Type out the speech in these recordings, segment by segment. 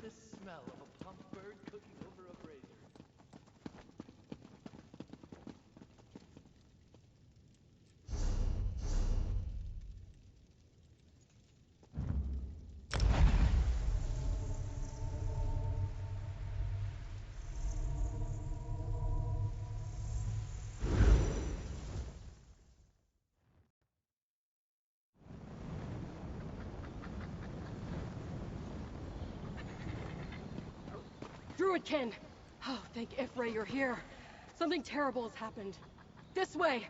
the smell of a plump bird cooking over a brazier. Druidkin! Oh, thank Ifray you're here. Something terrible has happened. This way!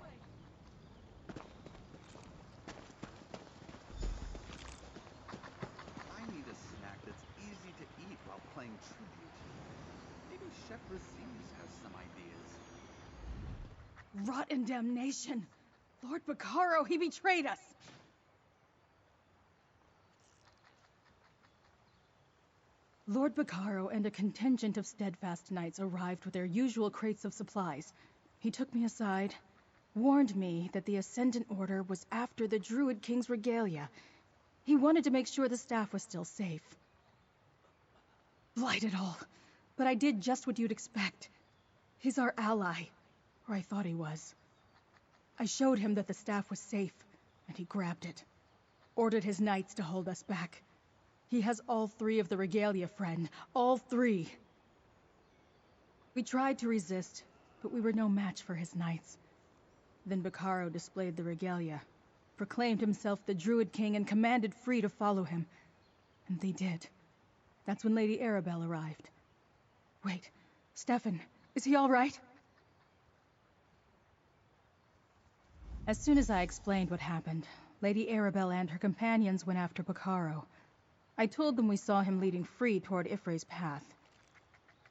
I need a snack that's easy to eat while playing tribute. Maybe Chef Raziz has some ideas. Rot in damnation! Lord Bacaro, he betrayed us! Lord Bacaro and a contingent of steadfast knights arrived with their usual crates of supplies. He took me aside, warned me that the Ascendant Order was after the Druid King's regalia. He wanted to make sure the staff was still safe. Blight it all. But I did just what you'd expect. He's our ally. Or I thought he was. I showed him that the staff was safe, and he grabbed it. Ordered his knights to hold us back. He has all three of the regalia, friend. All three. We tried to resist, but we were no match for his knights. Then Bacaro displayed the regalia, proclaimed himself the Druid King, and commanded Free to follow him. And they did. That's when Lady Arabelle arrived. Wait, Stefan, is he all right? As soon as I explained what happened, Lady Arabelle and her companions went after Bacaro. I told them we saw him leading Free toward Ifray's path.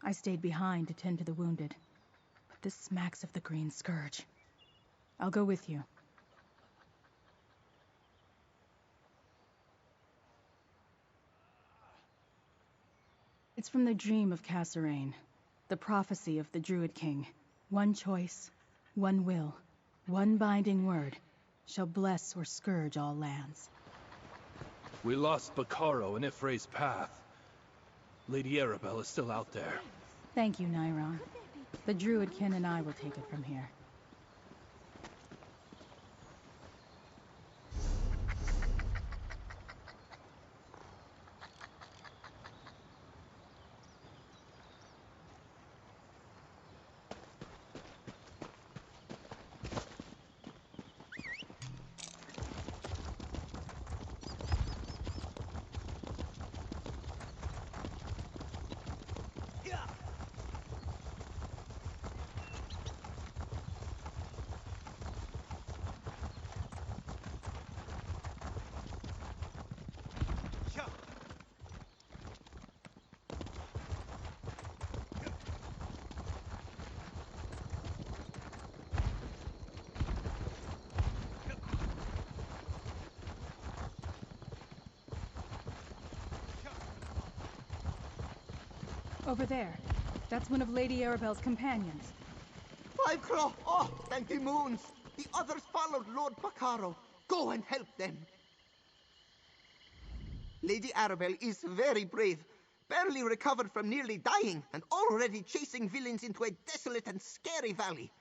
I stayed behind to tend to the wounded. But this smacks of the Green Scourge. I'll go with you. It's from the dream of Kasserine, the prophecy of the Druid King. One choice, one will, one binding word, shall bless or scourge all lands. We lost Bacaro in Ifray's path. Lady Arabelle is still out there. Thank you, Nairon. The Druidkin and I will take it from here. Over there. That's one of Lady Arabelle's companions. Fiveclaw! Oh, thank the moons! The others followed Lord Bacaro. Go and help them. Lady Arabelle is very brave. Barely recovered from nearly dying, and already chasing villains into a desolate and scary valley.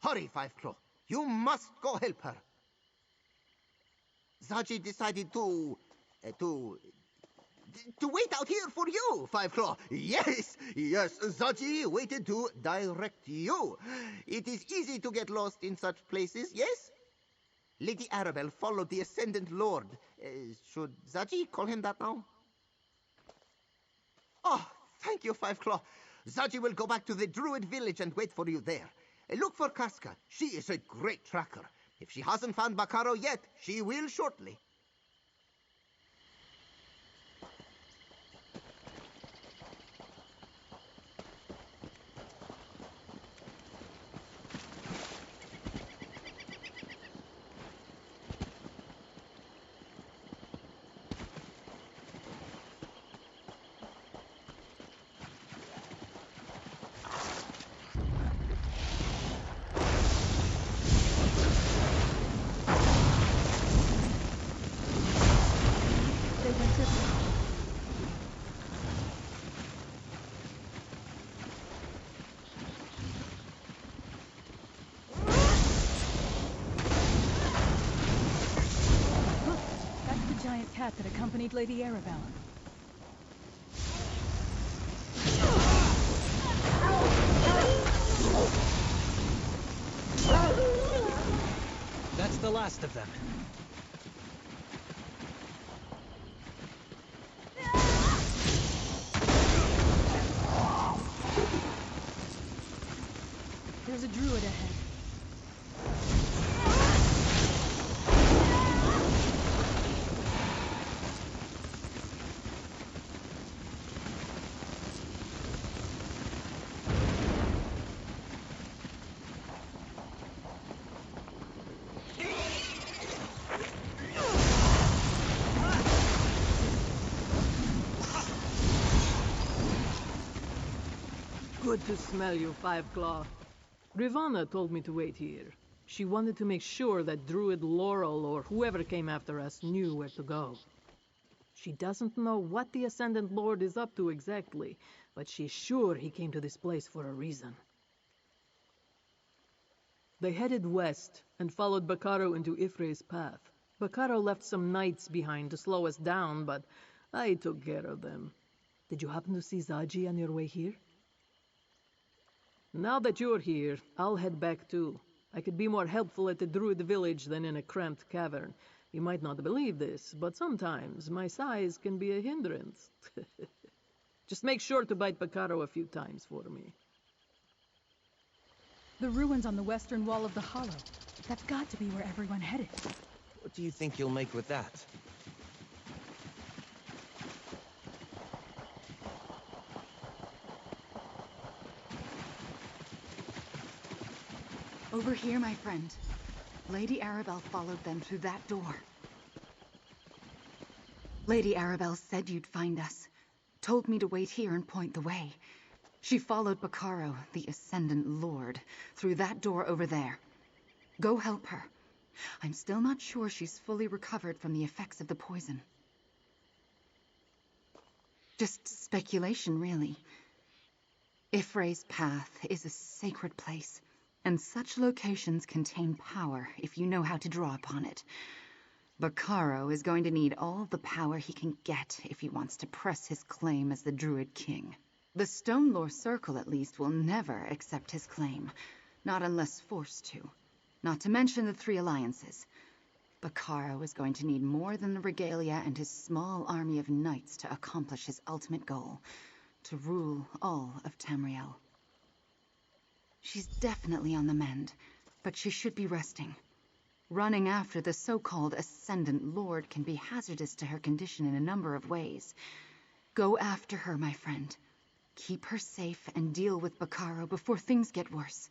Hurry, Fiveclaw. You must go help her. Zaji decided to wait out here for you, Fiveclaw. Yes, Zaji waited to direct you. It is easy to get lost in such places, yes? Lady Arabelle followed the Ascendant Lord. Should Zaji call him that now? Oh, thank you, Fiveclaw. Zaji will go back to the Druid village and wait for you there. Look for Casca. She is a great tracker. If she hasn't found Bacaro yet, she will shortly. cat that accompanied Lady Arabelle. That's the last of them. There's a druid ahead. Good to smell you, Five Claw. Rivanna told me to wait here. She wanted to make sure that Druid Laurel or whoever came after us knew where to go. She doesn't know what the Ascendant Lord is up to exactly, but she's sure he came to this place for a reason. They headed west and followed Bakaro into Ifre's path. Bakaro left some knights behind to slow us down, but I took care of them. Did you happen to see Zaji on your way here? Now that you're here, I'll head back too. I could be more helpful at the Druid village than in a cramped cavern. You might not believe this, but sometimes my size can be a hindrance. Just make sure to bite Bakaro a few times for me. The ruins on the western wall of the hollow. That's got to be where everyone headed. What do you think you'll make with that? Over here, my friend. Lady Arabelle followed them through that door. Lady Arabelle said you'd find us. Told me to wait here and point the way. She followed Bakaro, the Ascendant Lord, through that door over there. Go help her. I'm still not sure she's fully recovered from the effects of the poison. Just speculation, really. Ifre's path is a sacred place. And such locations contain power if you know how to draw upon it. Bakaro is going to need all the power he can get if he wants to press his claim as the Druid King. The Stone Lore Circle, at least, will never accept his claim. Not unless forced to. Not to mention the Three Alliances. Bakaro is going to need more than the regalia and his small army of knights to accomplish his ultimate goal. To rule all of Tamriel. She's definitely on the mend, but she should be resting. Running after the so-called Ascendant Lord can be hazardous to her condition in a number of ways. Go after her, my friend. Keep her safe and deal with Bakaro before things get worse.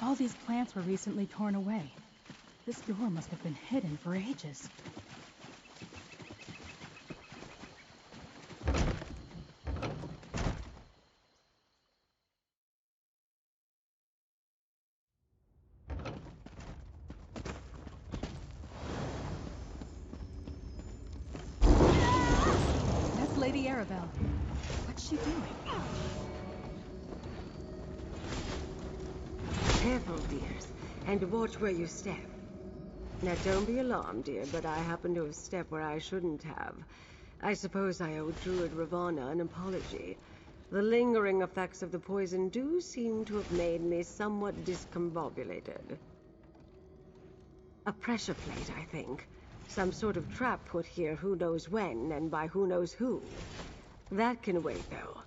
All these plants were recently torn away. This door must have been hidden for ages. That's Lady Arabelle. What's she doing? Careful, dears, and watch where you step. Now, don't be alarmed, dear, but I happen to have stepped where I shouldn't have. I suppose I owe Druid Rivanna an apology. The lingering effects of the poison do seem to have made me somewhat discombobulated. A pressure plate, I think. Some sort of trap put here who knows when, and by who knows who. That can wait, though.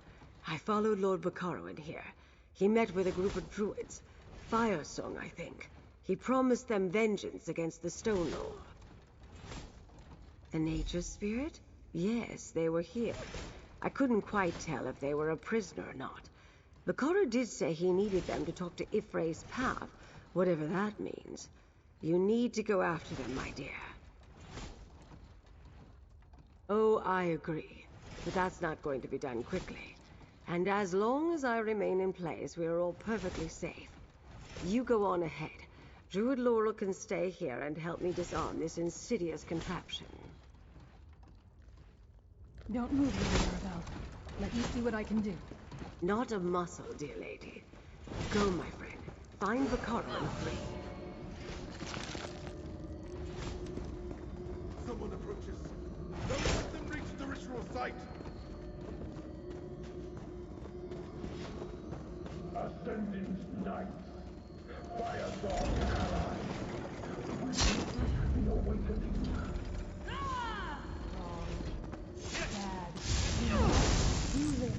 I followed Lord Bakaro in here. He met with a group of druids. Firesong, I think. He promised them vengeance against the Stone Lord. The nature spirit? Yes, they were here. I couldn't quite tell if they were a prisoner or not. Bakaro did say he needed them to talk to Ifre's path, whatever that means. You need to go after them, my dear. Oh, I agree. But that's not going to be done quickly. And as long as I remain in place, we are all perfectly safe. You go on ahead. Druid Laurel can stay here and help me disarm this insidious contraption. Don't move, Lady Arabelle. Let me see what I can do. Not a muscle, dear lady. Go, my friend. Find Vaccaro and free. Someone approaches. Don't let them reach the ritual site. Ascendant Knights. Firesong ally. The awakening. Dad, you must do this.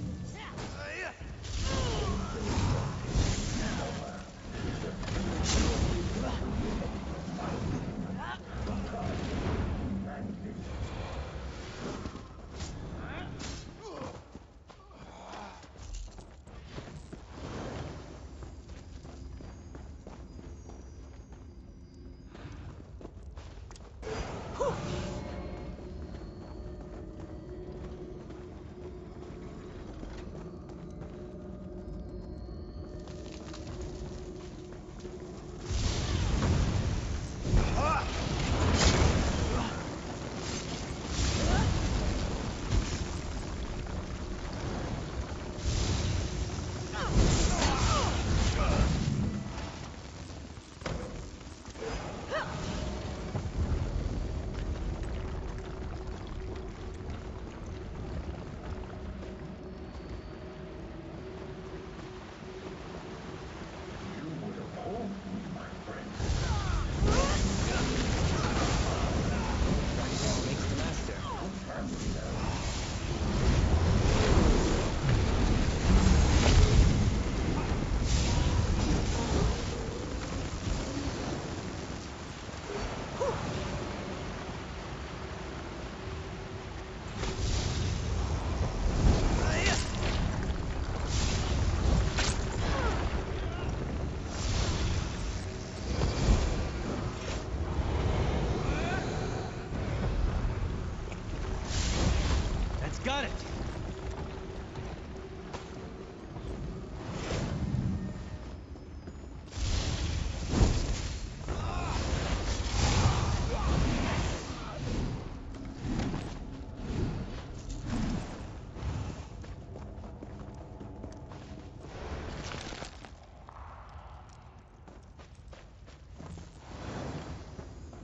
Got it!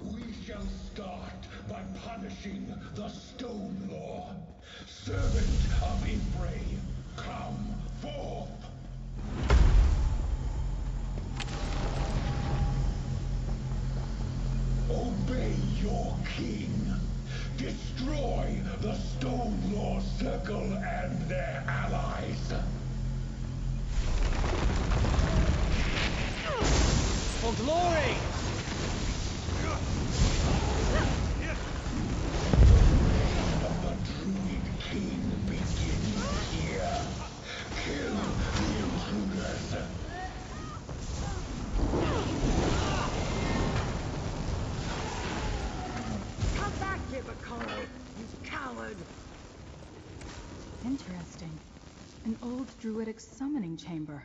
We shall start by punishing the Stone Lord. Servant of Ifray, come forth! Obey your king. Destroy the Stone Lord Circle and their allies. For glory! The Druid King begins here. Kill the intruders. Come back here, Vaccaro, you coward! Interesting. An old druidic summoning chamber.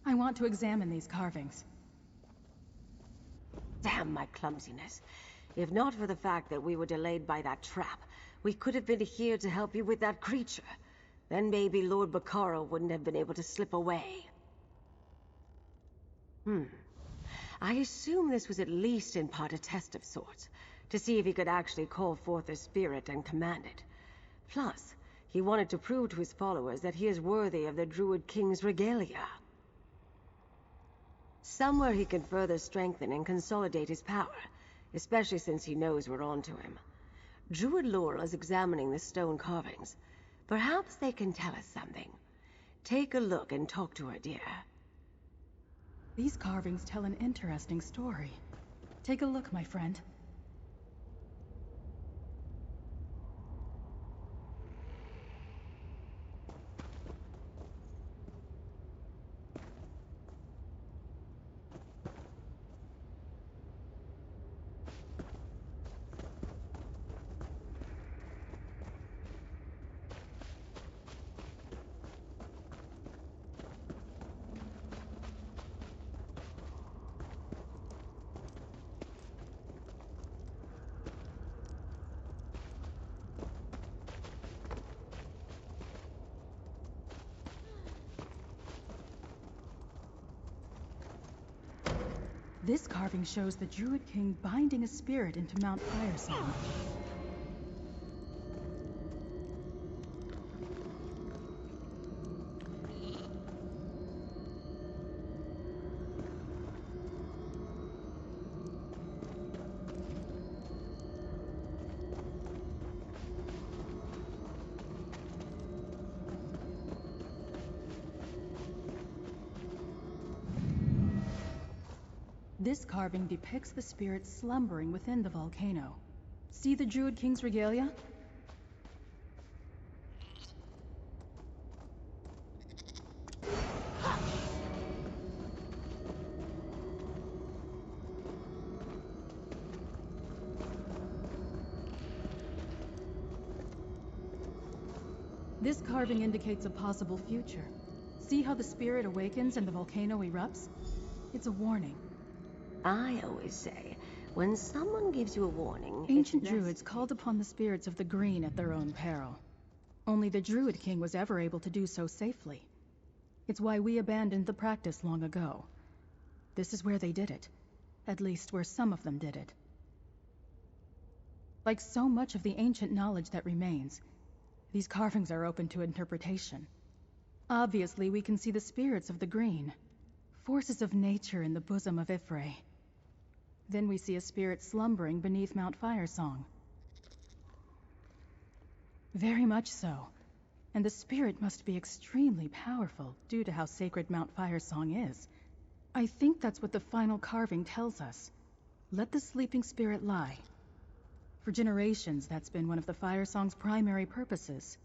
I want to examine these carvings. Damn my clumsiness. If not for the fact that we were delayed by that trap, we could have been here to help you with that creature. Then maybe Lord Vaccaro wouldn't have been able to slip away. I assume this was at least in part a test of sorts, to see if he could actually call forth a spirit and command it. Plus, he wanted to prove to his followers that he is worthy of the Druid King's regalia. Somewhere he can further strengthen and consolidate his power, especially since he knows we're on to him. Druid Laurel is examining the stone carvings. Perhaps they can tell us something. Take a look and talk to her, dear. These carvings tell an interesting story. Take a look, my friend. This carving shows the Druid King binding a spirit into Mount Firesong. This carving depicts the spirit slumbering within the volcano. See the Druid King's regalia? This carving indicates a possible future. See how the spirit awakens and the volcano erupts? It's a warning. I always say, when someone gives you a warning, Ancient druids called upon the spirits of the green at their own peril. Only the Druid King was ever able to do so safely. It's why we abandoned the practice long ago. This is where they did it. At least where some of them did it. Like so much of the ancient knowledge that remains, these carvings are open to interpretation. Obviously, we can see the spirits of the green, forces of nature in the bosom of Ifray. Then we see a spirit slumbering beneath Mount Firesong. Very much so. And the spirit must be extremely powerful due to how sacred Mount Firesong is. I think that's what the final carving tells us. Let the sleeping spirit lie. For generations, that's been one of the Firesong's primary purposes.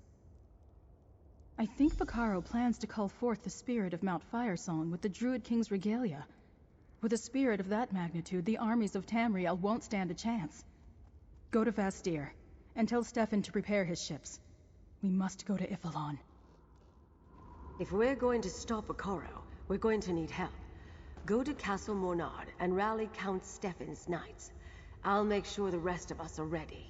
I think Bacaro plans to call forth the spirit of Mount Firesong with the Druid King's regalia. With a spirit of that magnitude, the armies of Tamriel won't stand a chance. Go to Vastir, and tell Stefan to prepare his ships. We must go to Iphelon. If we're going to stop Bacaro, we're going to need help. Go to Castle Mornard and rally Count Stefan's knights. I'll make sure the rest of us are ready.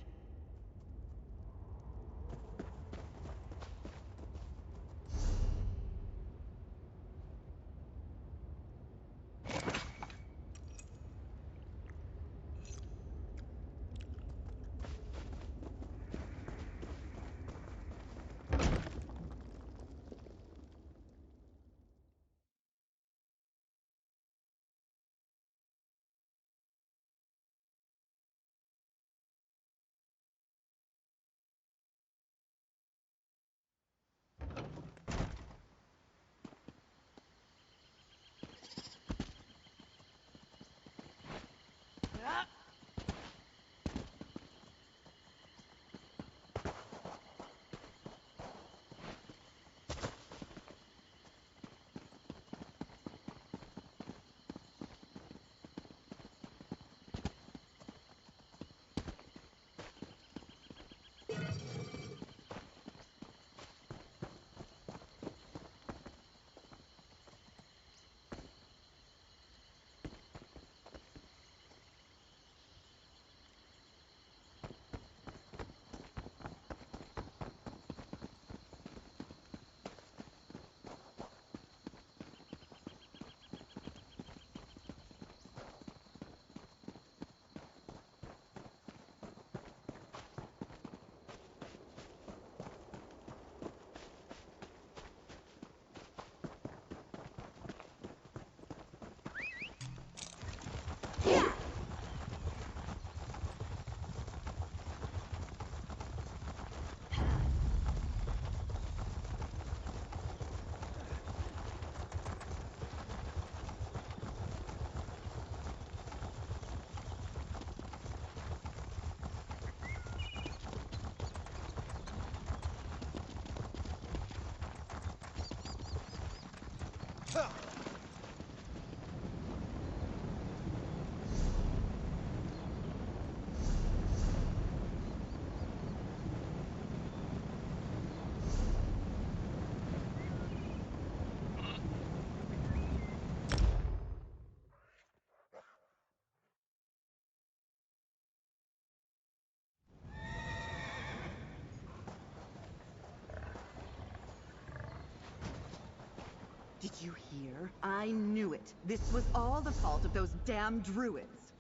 Did you hear? I knew it. This was all the fault of those damn druids.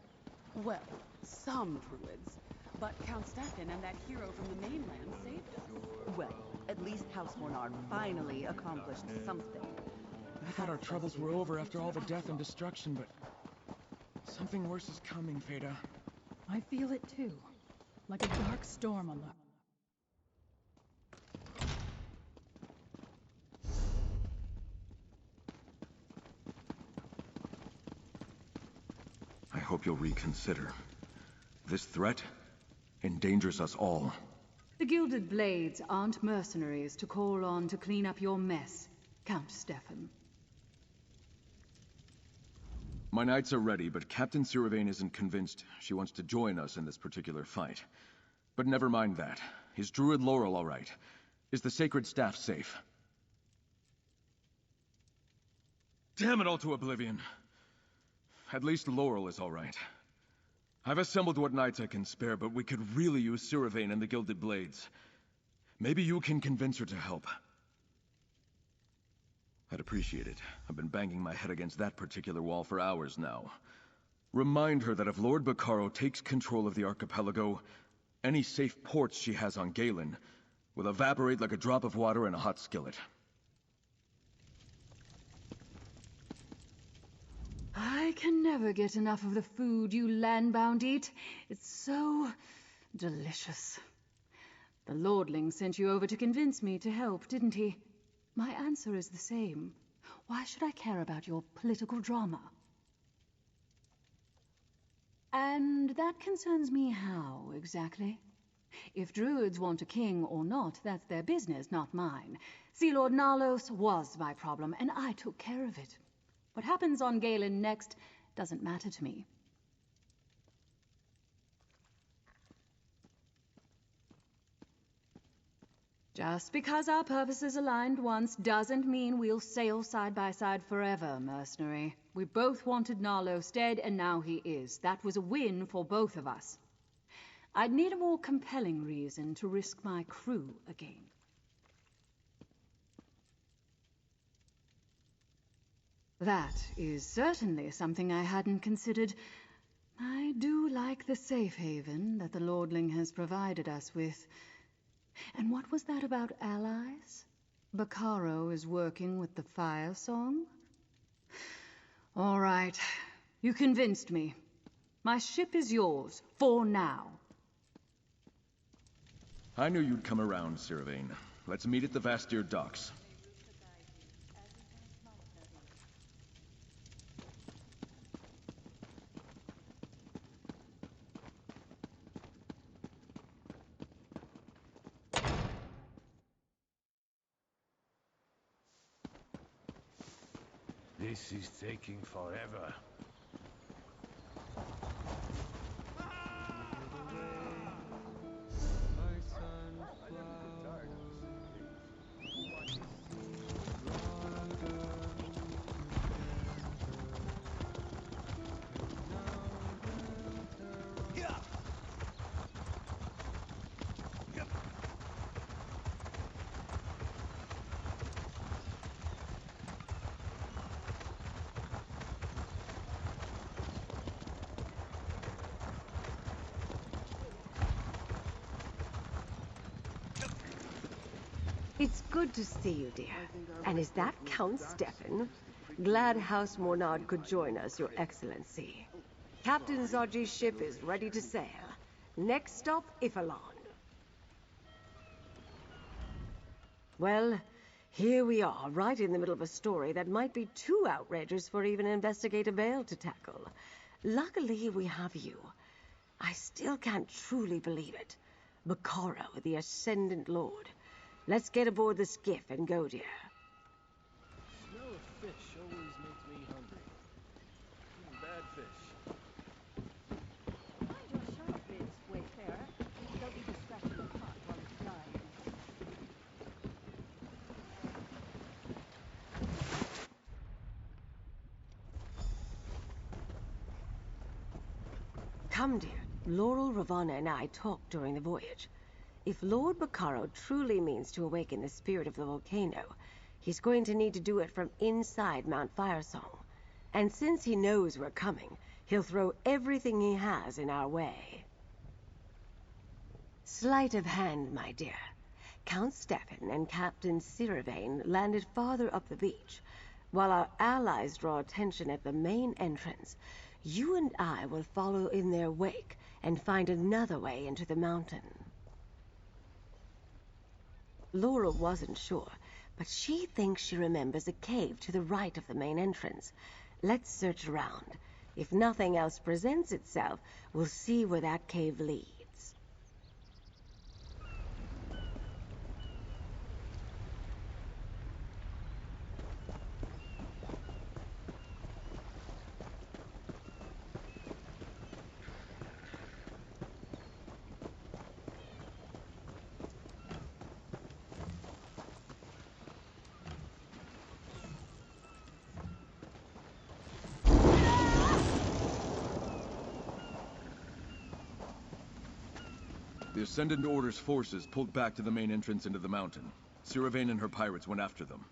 Well, some druids. But Count Stefan and that hero from the mainland saved us. Well, at least House Mornard finally accomplished something. I thought our troubles were over after all the death and destruction, but something worse is coming, Feda. I feel it too. Like a dark storm on the... I hope you'll reconsider. This threat endangers us all. The Gilded Blades aren't mercenaries to call on to clean up your mess, Count Stefan. My knights are ready, but Captain Siravain isn't convinced she wants to join us in this particular fight. But never mind that. Is Druid Laurel all right? Is the sacred staff safe? Damn it all to oblivion. At least Laurel is all right. I've assembled what knights I can spare, but we could really use Siravain and the Gilded Blades. Maybe you can convince her to help. I'd appreciate it. I've been banging my head against that particular wall for hours now. Remind her that if Lord Bacaro takes control of the archipelago, any safe ports she has on Galen will evaporate like a drop of water in a hot skillet. I can never get enough of the food you landbound eat. It's so delicious. The Lordling sent you over to convince me to help, didn't he? My answer is the same. Why should I care about your political drama? And that concerns me how, exactly? If druids want a king or not, that's their business, not mine. Sea Lord Nalos was my problem, and I took care of it. What happens on Galen next doesn't matter to me. Just because our purposes aligned once doesn't mean we'll sail side by side forever, mercenary. We both wanted Nalos dead, and now he is. That was a win for both of us. I'd need a more compelling reason to risk my crew again. That is certainly something I hadn't considered. I do like the safe haven that the Lordling has provided us with. And what was that about allies? Bacaro is working with the Firesong? All right, you convinced me. My ship is yours, for now. I knew you'd come around, Siravain. Let's meet at the Vastir docks. This is taking forever. It's good to see you, dear. And is that Count Stefan? Glad House Mornard could join us, Your Excellency. Captain Zodji's ship is ready to sail. Next stop, Ifalon. Well, here we are, right in the middle of a story that might be too outrageous for even Investigator Vale to tackle. Luckily, we have you. I still can't truly believe it. Bacaro, the Ascendant Lord. Let's get aboard the skiff and go, dear. Smell of fish always makes me hungry. Bad fish. Mind your sharp bits, Wayfarer. They'll be distracting the pot while it's drying. Come, dear. Laurel, Ravana, and I talked during the voyage. If Lord Bacaro truly means to awaken the spirit of the volcano, He's going to need to do it from inside Mount Firesong. And since he knows we're coming, he'll throw everything he has in our way. Sleight of hand, my dear. Count Stefan and Captain Siravane landed farther up the beach. While our allies draw attention at the main entrance, you and I will follow in their wake and find another way into the mountain. Laura wasn't sure, but she thinks she remembers a cave to the right of the main entrance. Let's search around. If nothing else presents itself, we'll see where that cave leads. The Ascendant Order's forces pulled back to the main entrance into the mountain. Siravane and her pirates went after them.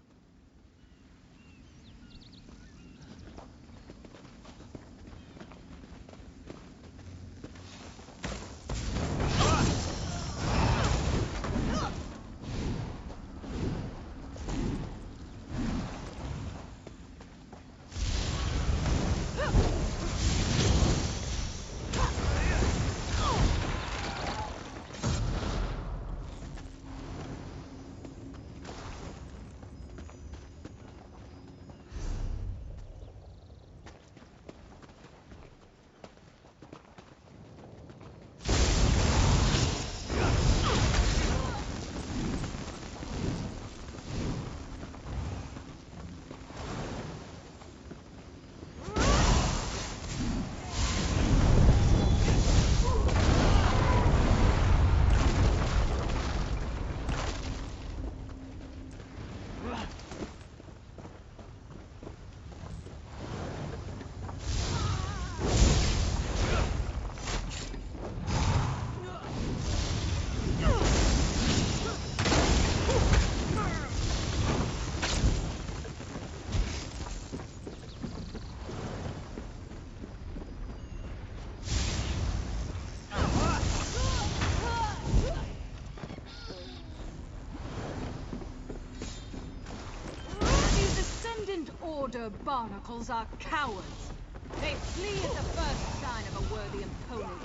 Order barnacles are cowards. They flee at the first sign of a worthy opponent.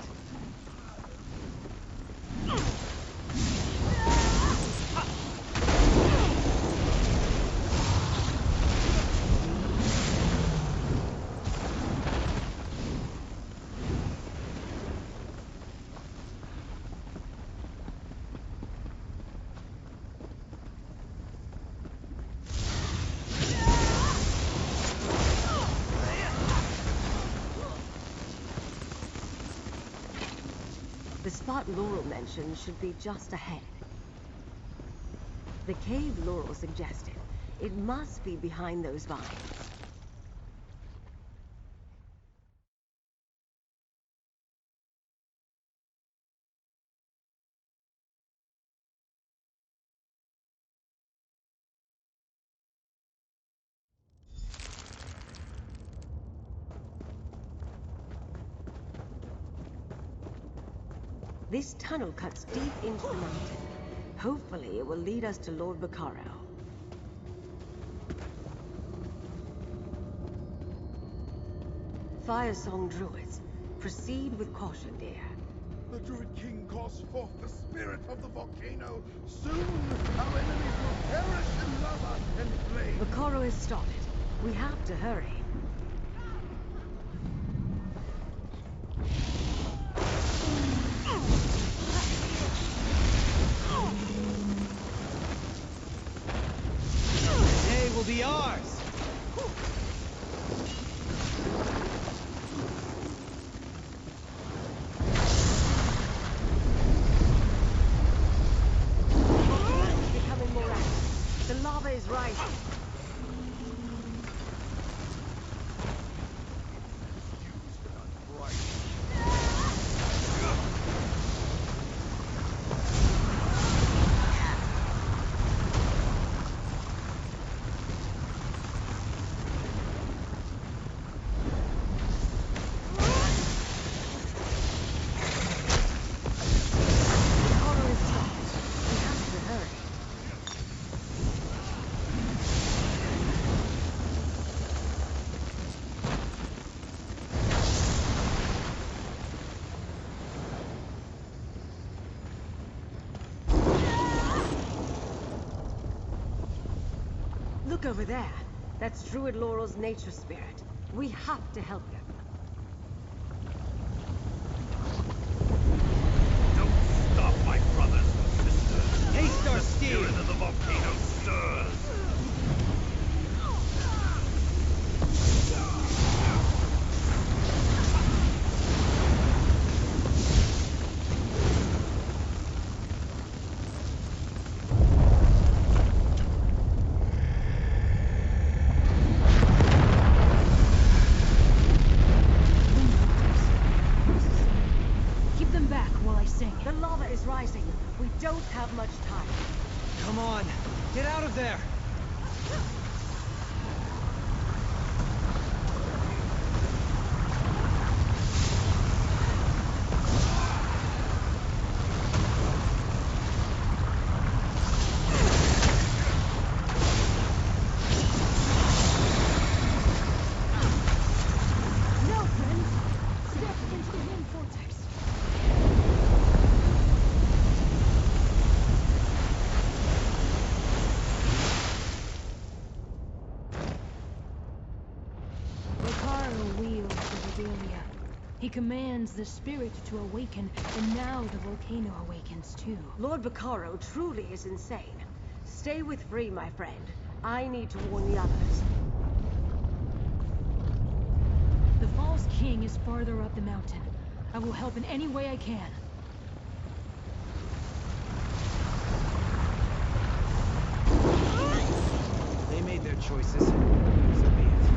The spot Laurel mentioned should be just ahead. The cave Laurel suggested. It must be behind those vines. This tunnel cuts deep into the mountain. Hopefully it will lead us to Lord Bacaro. Firesong druids, proceed with caution, dear. The Druid King calls forth the spirit of the volcano. Soon our enemies will perish in lava and flame. Bacaro has stopped it. We have to hurry. Day will be ours! Becoming more active. The lava is rising. Look over there. That's Druid Laurel's nature spirit. We have to help him. Don't stop, my brothers and sisters. Haste our The steed! spirit of the volcano stirs. Keep them back while I sing. The lava is rising. We don't have much time. Come on, get out of there! No, friends! Step into the wind vortex. Ricaro wields the regalia. He commands the spirit to awaken, and now the volcano awakens too. Lord Vaccaro truly is insane. Stay with Free, my friend. I need to warn the others. The false king is farther up the mountain. I will help in any way I can. They made their choices. So be it.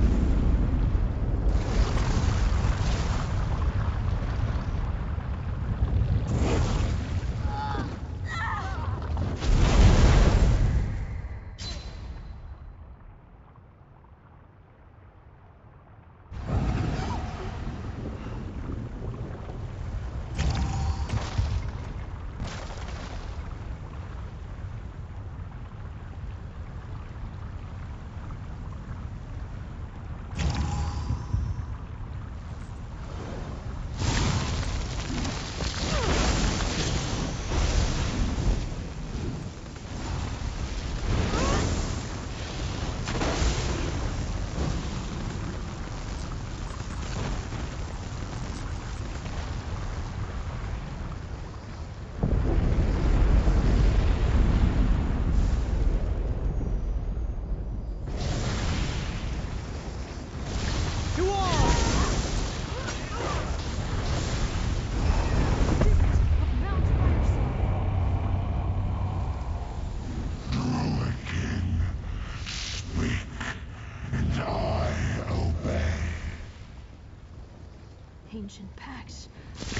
Ancient pacts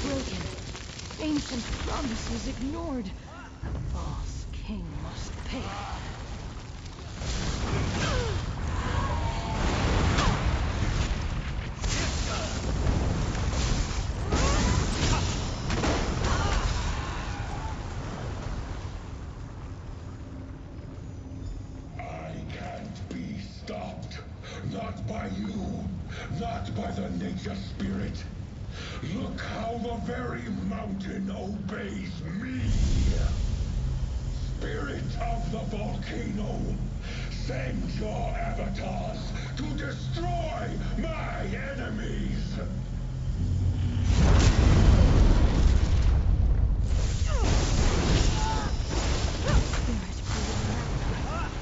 broken. Ancient promises ignored. The false king must pay. I can't be stopped. Not by you. Not by the nature spirit. Look how the very mountain obeys me. Spirit of the volcano, send your avatars to destroy my enemies.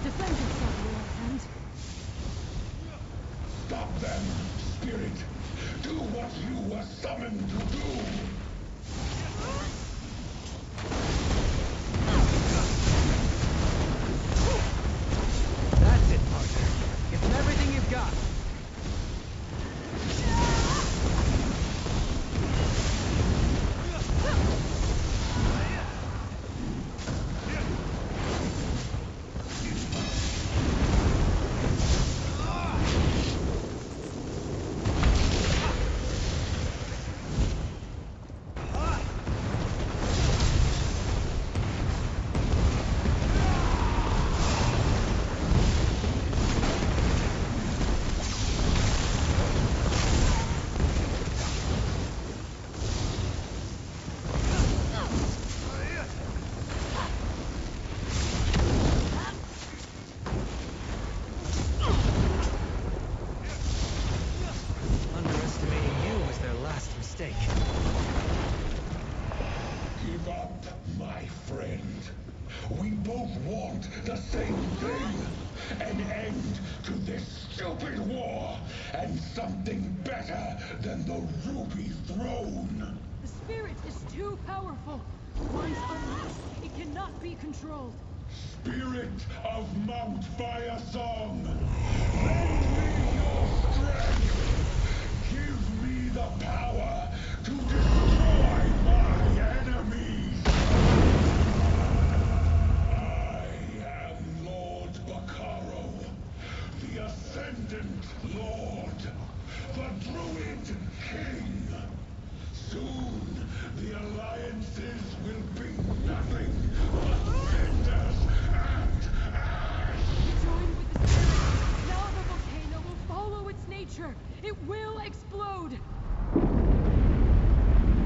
Defend yourself, Warhand. Stop them, spirit. Do what you were summoned to do. That's it, partner. Give them everything you've got. the same thing. An end to this stupid war, and something better than the Ruby Throne. The spirit is too powerful. Once unleashed, it cannot be controlled. Spirit of Mount Firesong, lend me your strength. Give me the power to destroy my enemies. I am Lord Bacaro, the Ascendant Lord, the Druid King. Soon, the alliances will be nothing but cinders and ash! Join with the spirit. Now the volcano will follow its nature. It will explode.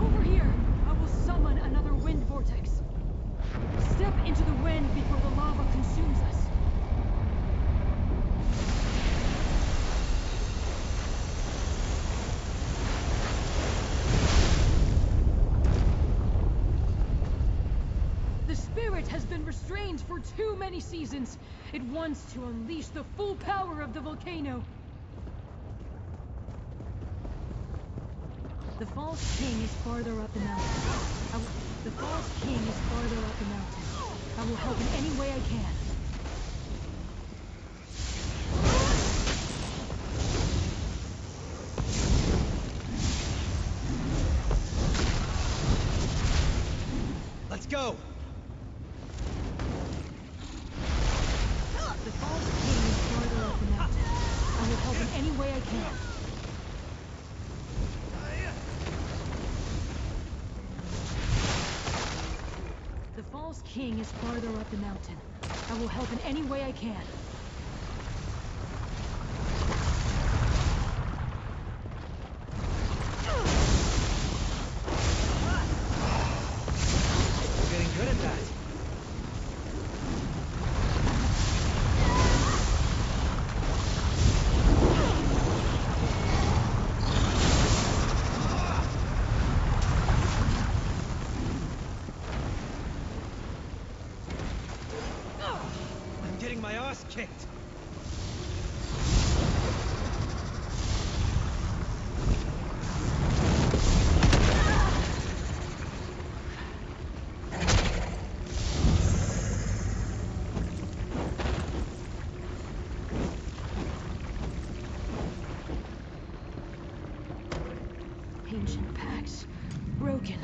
Over here, I will summon another wind vortex. Step into the wind before the lava consumes us. The spirit has been restrained for too many seasons. It wants to unleash the full power of the volcano. The false king is farther up the mountain. The false king is farther up the mountain. I will help in any way I can. Let's go! The false king is farther up the mountain. I will help in any way I can. The false king is farther up the mountain. I will help in any way I can. We're getting good at that. I'm getting my ass kicked. Ancient pacts. Broken.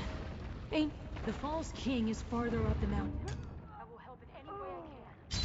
The false king is farther up the mountain. I will help in any way I can.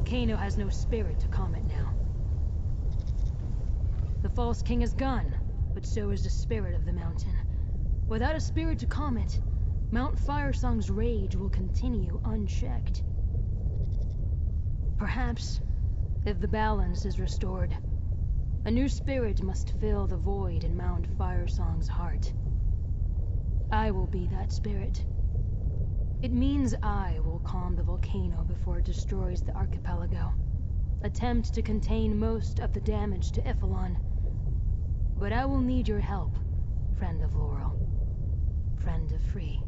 volcano has no spirit to calm it now. The false king is gone, but so is the spirit of the mountain. Without a spirit to calm it, Mount Firesong's rage will continue unchecked. Perhaps, if the balance is restored, a new spirit must fill the void in Mount Firesong's heart. I will be that spirit. It means I will calm the volcano before it destroys the archipelago. Attempt to contain most of the damage to Ipholon. But I will need your help, friend of Laurel. Friend of Free.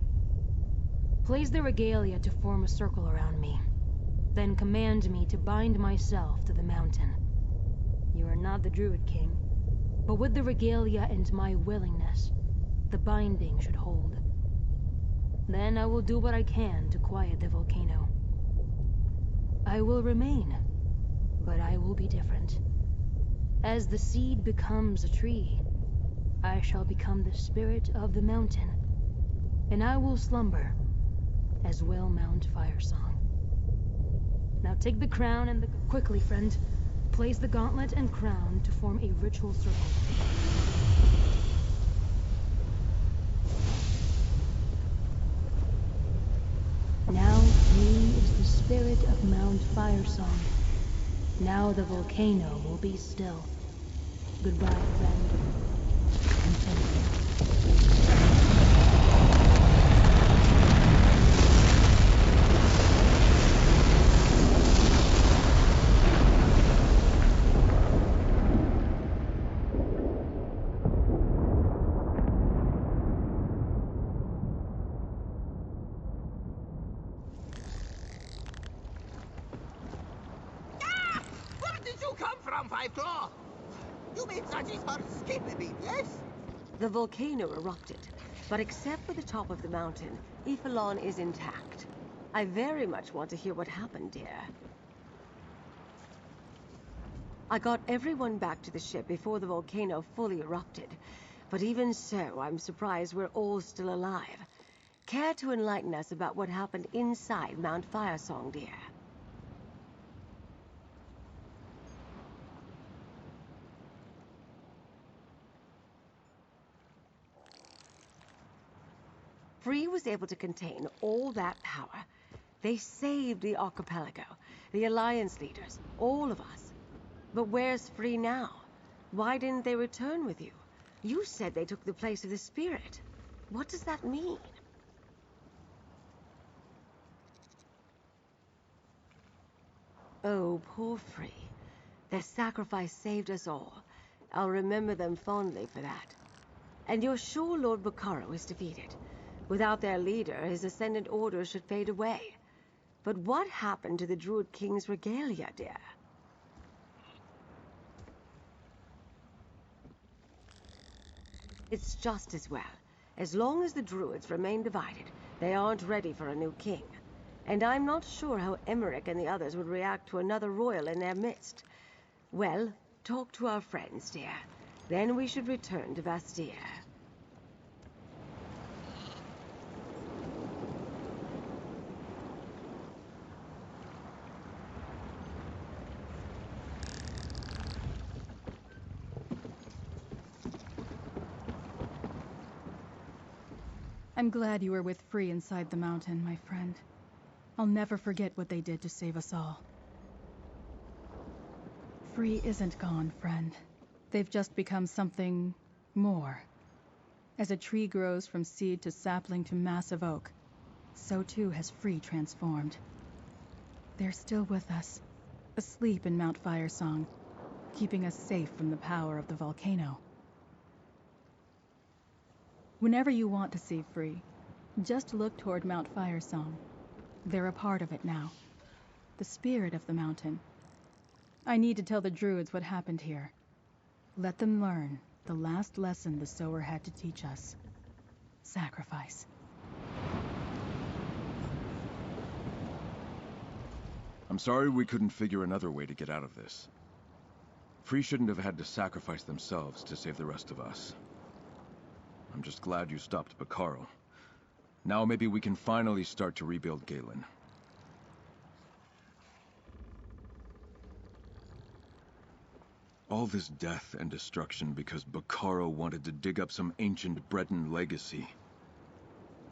Place the regalia to form a circle around me. Then command me to bind myself to the mountain. You are not the Druid King, but with the regalia and my willingness, the binding should hold. Then I will do what I can to quiet the volcano. I will remain, but I will be different. As the seed becomes a tree, I shall become the spirit of the mountain, and I will slumber, as will Mount Firesong. Now take the crown and the... Quickly, friend. Place the gauntlet and crown to form a ritual circle. Now Free is the spirit of Mount Firesong. Now the volcano will be still. Goodbye, friend. And thank you. You made Zaji's heart skip a beat, yes? The volcano erupted, but except for the top of the mountain, Ipholon is intact. I very much want to hear what happened, dear. I got everyone back to the ship before the volcano fully erupted, but even so, I'm surprised we're all still alive. Care to enlighten us about what happened inside Mount Firesong, dear? Free was able to contain all that power. They saved the archipelago, the Alliance leaders, all of us. But where's Free now? Why didn't they return with you? You said they took the place of the spirit. What does that mean? Oh, poor Free. Their sacrifice saved us all. I'll remember them fondly for that. And you're sure Lord Bacaro is defeated? Without their leader, his ascendant order should fade away. But what happened to the Druid King's regalia, dear? It's just as well. As long as the Druids remain divided, they aren't ready for a new king. And I'm not sure how Emmerich and the others would react to another royal in their midst. Well, talk to our friends, dear. Then we should return to Bastia. I'm glad you were with Free inside the mountain, my friend. I'll never forget what they did to save us all. Free isn't gone, friend. They've just become something more. As a tree grows from seed to sapling to massive oak, so too has Free transformed. They're still with us, asleep in Mount Firesong, keeping us safe from the power of the volcano. Whenever you want to see Free, just look toward Mount Firesong. They're a part of it now. The spirit of the mountain. I need to tell the Druids what happened here. Let them learn the last lesson the Sower had to teach us. Sacrifice. I'm sorry we couldn't figure another way to get out of this. Free shouldn't have had to sacrifice themselves to save the rest of us. I'm just glad you stopped Bacaro. Now maybe we can finally start to rebuild Galen. All this death and destruction because Bacaro wanted to dig up some ancient Breton legacy.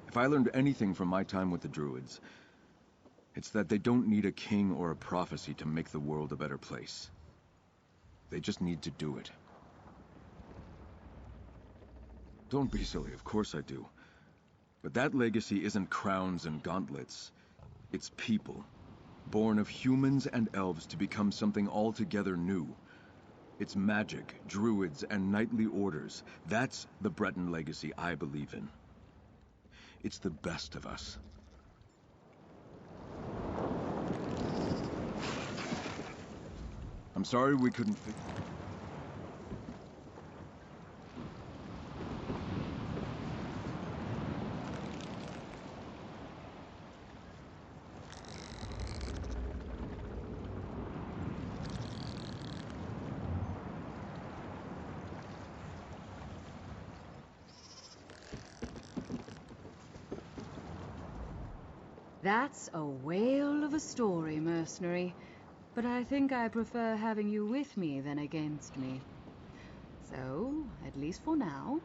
If I learned anything from my time with the Druids, it's that they don't need a king or a prophecy to make the world a better place. They just need to do it. Don't be silly, of course I do. But that legacy isn't crowns and gauntlets. It's people, born of humans and elves to become something altogether new. It's magic, druids, and knightly orders. That's the Breton legacy I believe in. It's the best of us. I'm sorry we couldn't fix... That's a whale of a story, mercenary. But I think I prefer having you with me than against me. So, at least for now,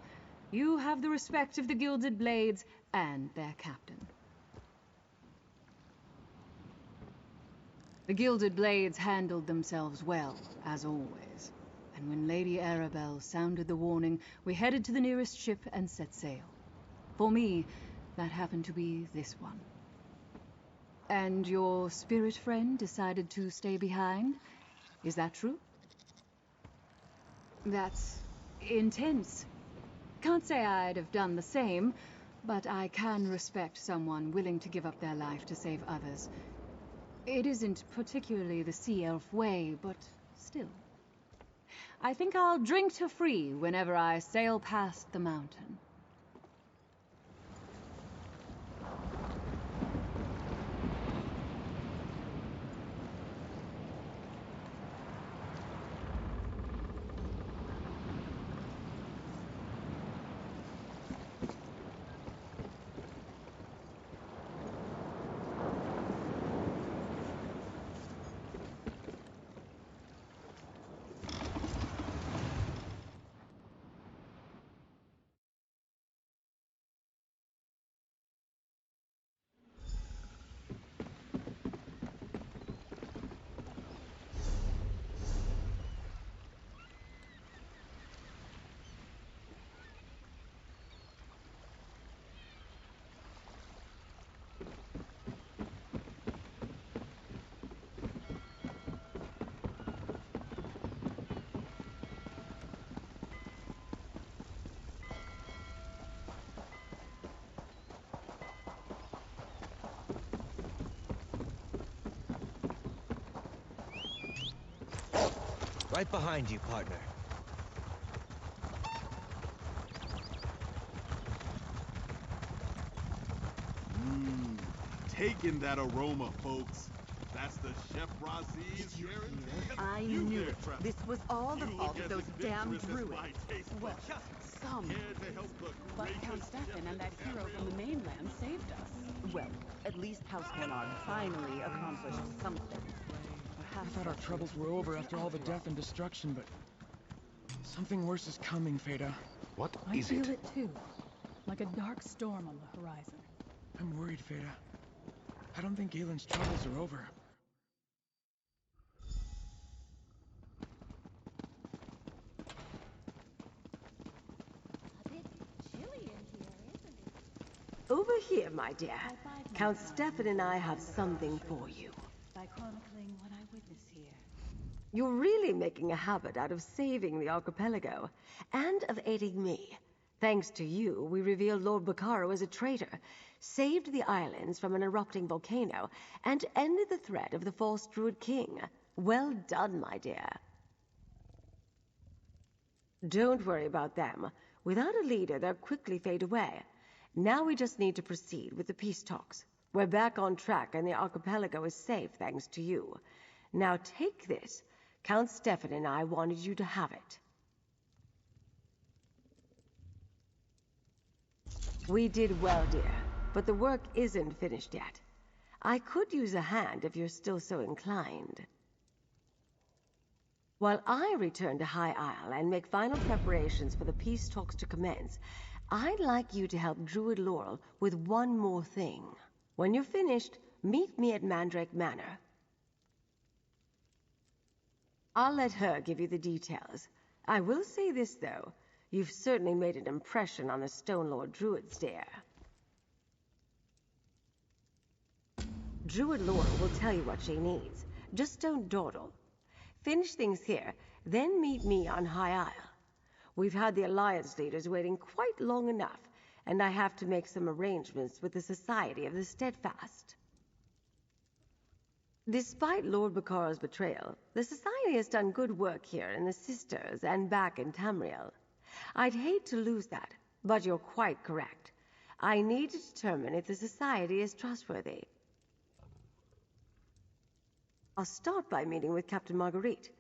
you have the respect of the Gilded Blades and their captain. The Gilded Blades handled themselves well, as always. And when Lady Arabelle sounded the warning, we headed to the nearest ship and set sail. For me, that happened to be this one. And your spirit friend decided to stay behind? Is that true? That's intense. Can't say I'd have done the same, but I can respect someone willing to give up their life to save others. It isn't particularly the Sea Elf way, but still. I think I'll drink to free whenever I sail past the mountain. Right behind you, partner. Taking that aroma, folks. That's the Chef Razi's sharing. I knew it. This was all the fault of those damn druids. Well, some. But Count Stefan and that hero from the mainland saved us. Well, at least House Bernard finally accomplished something. I thought our troubles were over after all the death and destruction, but something worse is coming, Feda. What is it? I feel it too. Like a dark storm on the horizon. I'm worried, Feda. I don't think Galen's troubles are over. A bit chilly in here, isn't it? Over here, my dear. Count Stefan and I have something for you. By chronicling what I witness here. You're really making a habit out of saving the archipelago, and of aiding me. Thanks to you, we revealed Lord Bacaro as a traitor, saved the islands from an erupting volcano, and ended the threat of the false Druid King. Well done, my dear. Don't worry about them. Without a leader, they'll quickly fade away. Now we just need to proceed with the peace talks. We're back on track, and the archipelago is safe thanks to you. Now take this. Count Stefan and I wanted you to have it. We did well, dear, but the work isn't finished yet. I could use a hand if you're still so inclined. While I return to High Isle and make final preparations for the peace talks to commence, I'd like you to help Druid Laurel with one more thing. When you're finished, meet me at Mandrake Manor. I'll let her give you the details. I will say this, though. You've certainly made an impression on the Stone Lord Druids there. Druid Laurel will tell you what she needs. Just don't dawdle. Finish things here, then meet me on High Isle. We've had the Alliance leaders waiting quite long enough, and I have to make some arrangements with the Society of the Steadfast. Despite Lord Bacaro's betrayal, the Society has done good work here in the Sisters and back in Tamriel. I'd hate to lose that, but you're quite correct. I need to determine if the Society is trustworthy. I'll start by meeting with Captain Marguerite.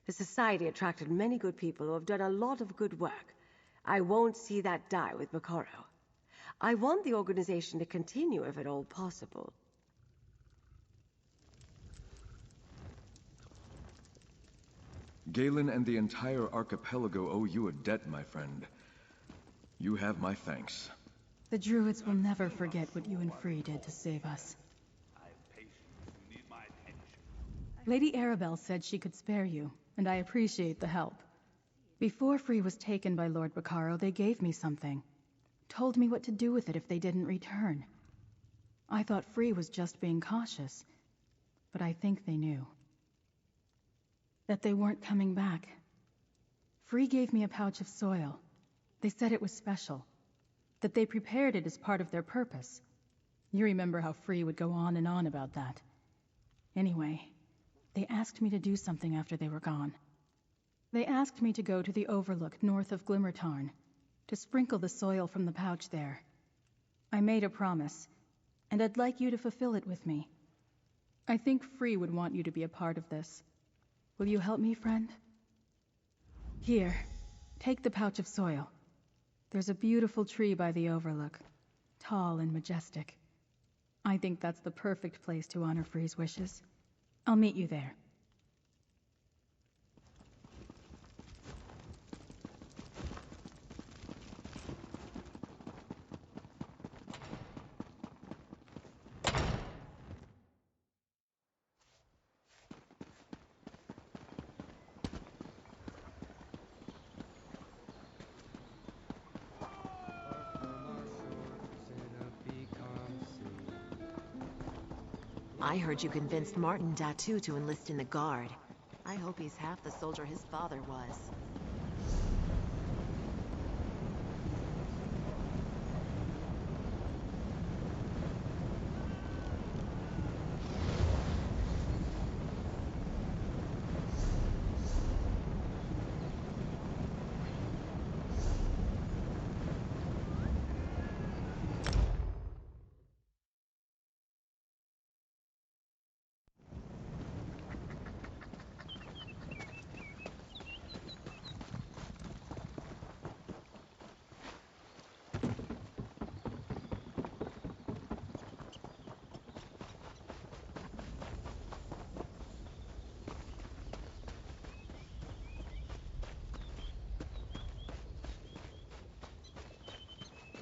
The Society attracted many good people who have done a lot of good work. I won't see that die with Bacaro. I want the organization to continue if at all possible. Galen and the entire archipelago owe you a debt, my friend. You have my thanks. The Druids will never forget what you and Free did to save us. Lady Arabelle said she could spare you, and I appreciate the help. Before Free was taken by Lord Bacaro, they gave me something. Told me what to do with it if they didn't return. I thought Free was just being cautious, but I think they knew. That they weren't coming back. Free gave me a pouch of soil. They said it was special. That they prepared it as part of their purpose. You remember how Free would go on and on about that. Anyway, they asked me to do something after they were gone. They asked me to go to the overlook north of Glimmertarn, to sprinkle the soil from the pouch there. I made a promise, and I'd like you to fulfill it with me. I think Free would want you to be a part of this. Will you help me, friend? Here, take the pouch of soil. There's a beautiful tree by the overlook, tall and majestic. I think that's the perfect place to honor Free's wishes. I'll meet you there. I heard you convinced Martin Datu to enlist in the Guard. I hope he's half the soldier his father was.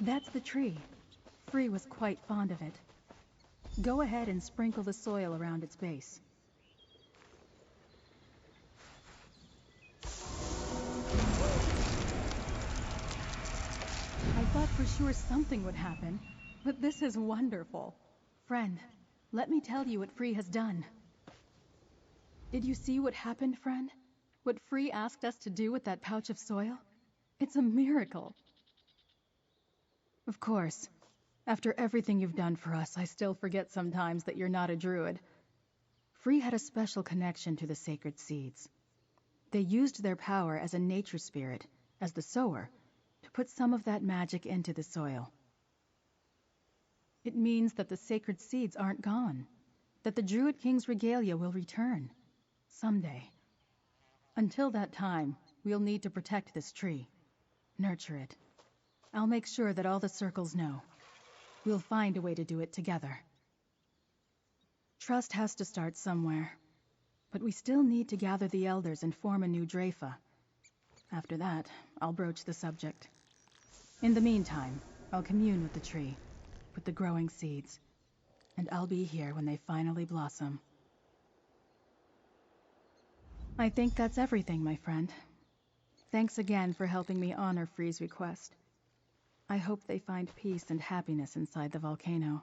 That's the tree. Free was quite fond of it. Go ahead and sprinkle the soil around its base. I thought for sure something would happen, but this is wonderful. Friend, let me tell you what Free has done. Did you see what happened, friend? What Free asked us to do with that pouch of soil? It's a miracle. Of course, after everything you've done for us, I still forget sometimes that you're not a druid. Free had a special connection to the sacred seeds. They used their power as a nature spirit, as the sower, to put some of that magic into the soil. It means that the sacred seeds aren't gone, that the Druid King's regalia will return, someday. Until that time, we'll need to protect this tree, nurture it. I'll make sure that all the circles know. We'll find a way to do it together. Trust has to start somewhere, But we still need to gather the elders and form a new Drafa. After that, I'll broach the subject. In the meantime, I'll commune with the tree, with the growing seeds, and I'll be here when they finally blossom. I think that's everything, my friend. Thanks again for helping me honor Free's request. I hope they find peace and happiness inside the volcano.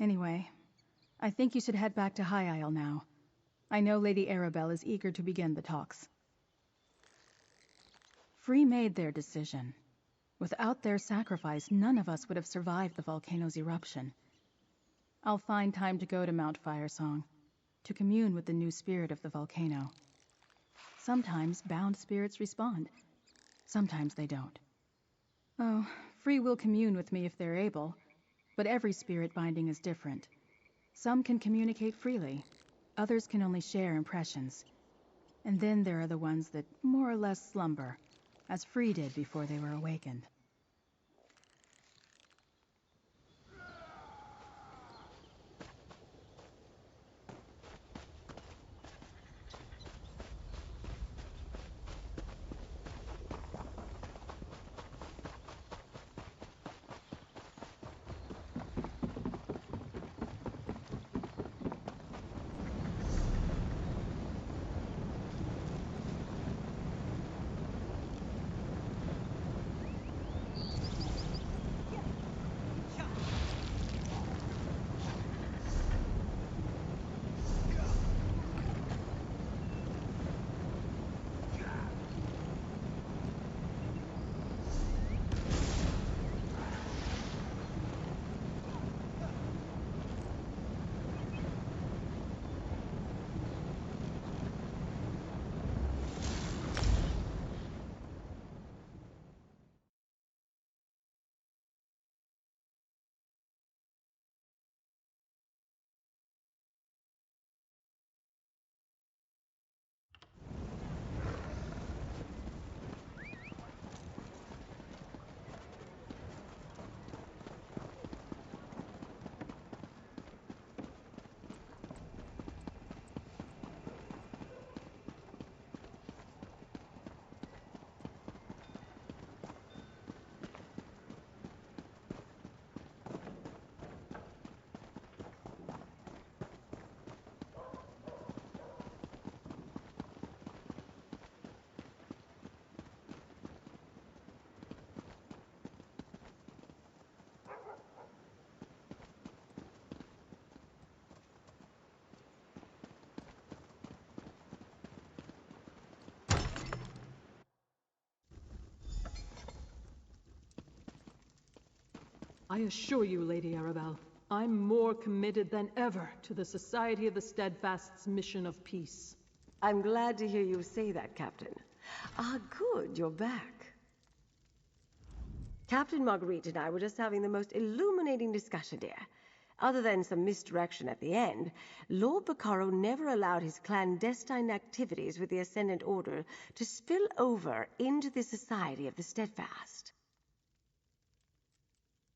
Anyway, I think you should head back to High Isle now. I know Lady Arabelle is eager to begin the talks. Free made their decision. Without their sacrifice, none of us would have survived the volcano's eruption. I'll find time to go to Mount Firesong, to commune with the new spirit of the volcano. Sometimes bound spirits respond. Sometimes they don't. Oh, Free will commune with me if they're able, but every spirit binding is different. Some can communicate freely, others can only share impressions. And then there are the ones that more or less slumber, as Free did before they were awakened. I assure you, Lady Arabelle, I'm more committed than ever to the Society of the Steadfast's mission of peace. I'm glad to hear you say that, Captain. Ah, good, you're back. Captain Marguerite and I were just having the most illuminating discussion, dear. Other than some misdirection at the end, Lord Baccaro never allowed his clandestine activities with the Ascendant Order to spill over into the Society of the Steadfast.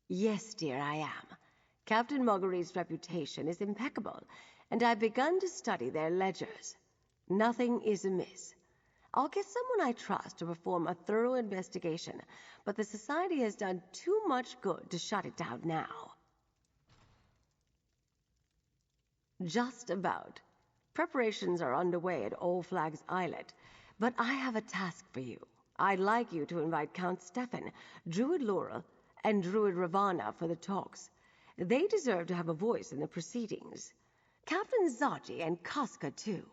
Yes, dear, I am. Captain Marguerite's reputation is impeccable, and I've begun to study their ledgers. Nothing is amiss. I'll get someone I trust to perform a thorough investigation, but the Society has done too much good to shut it down now. Just about. Preparations are underway at All Flags Islet, but I have a task for you. I'd like you to invite Count Stefan, Druid Laurel, and Druid Ravana for the talks. They deserve to have a voice in the proceedings. Captain Zaji and Casca, too.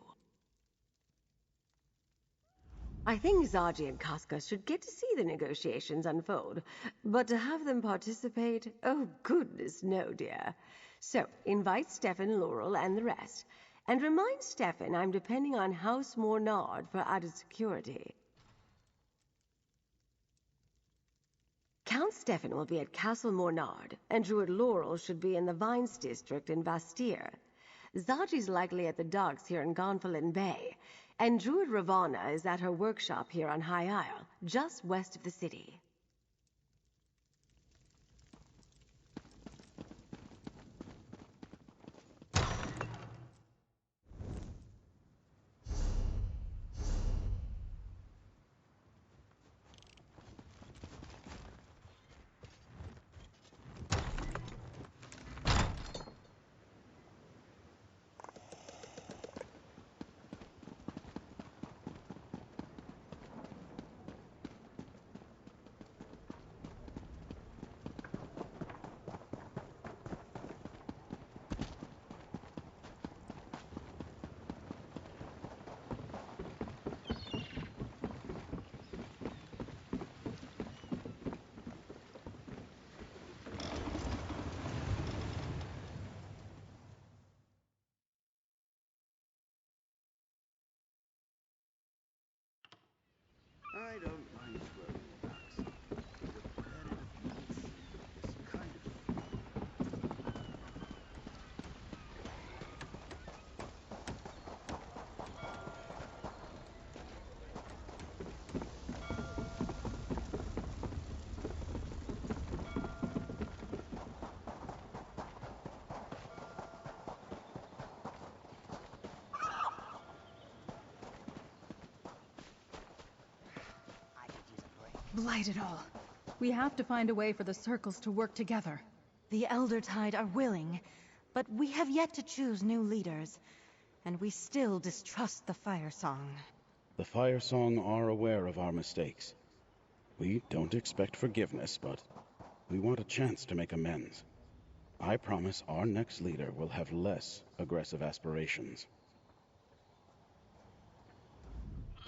I think Zaji and Casca should get to see the negotiations unfold, but to have them participate, oh goodness no, dear. So, invite Stefan, Laurel, and the rest, and remind Stefan I'm depending on House Mornard for added security. Count Stefan will be at Castle Mornard, and Druid Laurel should be in the Vines District in Bastir. Zaji's likely at the docks here in Gonfalon Bay, and Druid Ravana is at her workshop here on High Isle, just west of the city. I don't mind throwing ducks. Repetitive nights, this kind of... Blight it all. We have to find a way for the circles to work together. The Eldertide are willing, but we have yet to choose new leaders, and we still distrust the Firesong. The Firesong are aware of our mistakes. We don't expect forgiveness, but we want a chance to make amends. I promise our next leader will have less aggressive aspirations.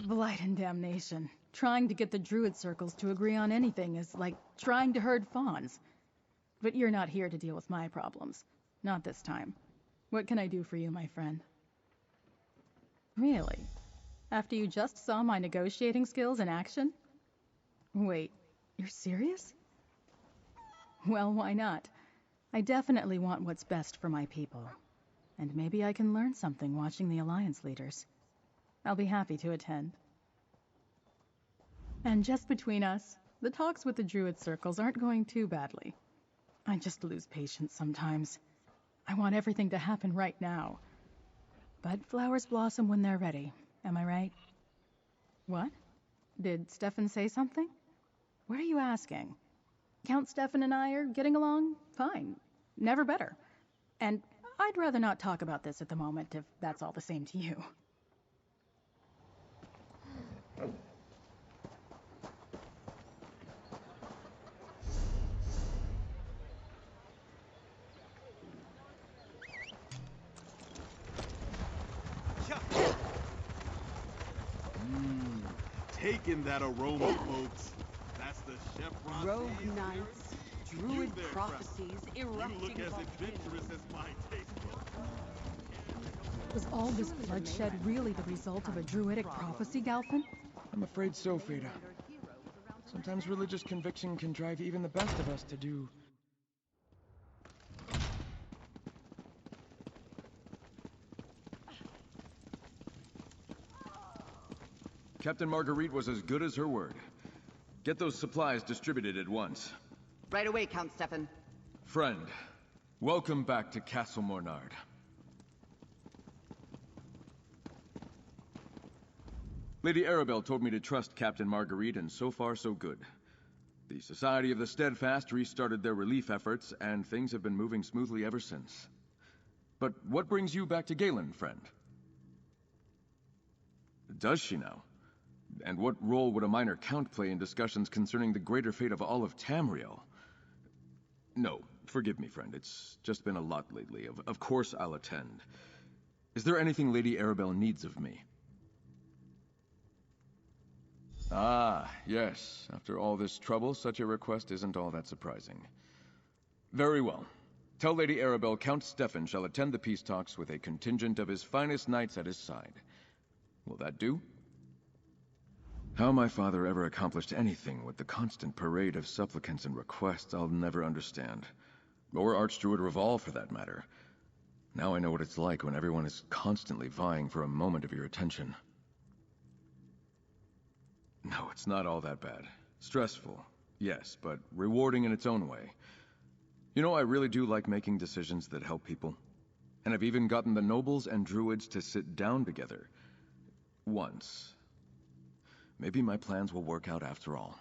Blight and damnation. Trying to get the druid circles to agree on anything is like trying to herd fawns. But you're not here to deal with my problems. Not this time. What can I do for you, my friend? Really? After you just saw my negotiating skills in action? Wait, you're serious? Well, why not? I definitely want what's best for my people. And maybe I can learn something watching the Alliance leaders. I'll be happy to attend. And just between us, the talks with the druid circles aren't going too badly. I just lose patience sometimes. I want everything to happen right now. But flowers blossom when they're ready, am I right? What? Did Stefan say something? What are you asking? Count Stefan and I are getting along fine. Never better. And I'd rather not talk about this at the moment, if that's all the same to you. Taking that aroma, folks. That's the chef Rogue knights, druid prophecies, erupting You look as adventurous as my taste buds. Was all this bloodshed really the result of a druidic prophecy, Galfin? I'm afraid so, Feda. Sometimes religious conviction can drive even the best of us to do... Captain Marguerite was as good as her word. Get those supplies distributed at once. Right away, Count Stefan. Friend, welcome back to Castle Mornard. Lady Arabelle told me to trust Captain Marguerite, and so far so good. The Society of the Steadfast restarted their relief efforts, and things have been moving smoothly ever since. But what brings you back to Galen, friend? Does she now? And what role would a minor count play in discussions concerning the greater fate of all of Tamriel? No, forgive me, friend. It's just been a lot lately. Of course I'll attend. Is there anything Lady Arabelle needs of me? Ah, yes. After all this trouble, such a request isn't all that surprising. Very well. Tell Lady Arabelle Count Stefan shall attend the peace talks with a contingent of his finest knights at his side. Will that do? How my father ever accomplished anything with the constant parade of supplicants and requests, I'll never understand. Or Archdruid Revolve, for that matter. Now I know what it's like when everyone is constantly vying for a moment of your attention. No, it's not all that bad. Stressful, yes, but rewarding in its own way. You know, I really do like making decisions that help people. And I've even gotten the nobles and druids to sit down together. Once. Maybe my plans will work out after all.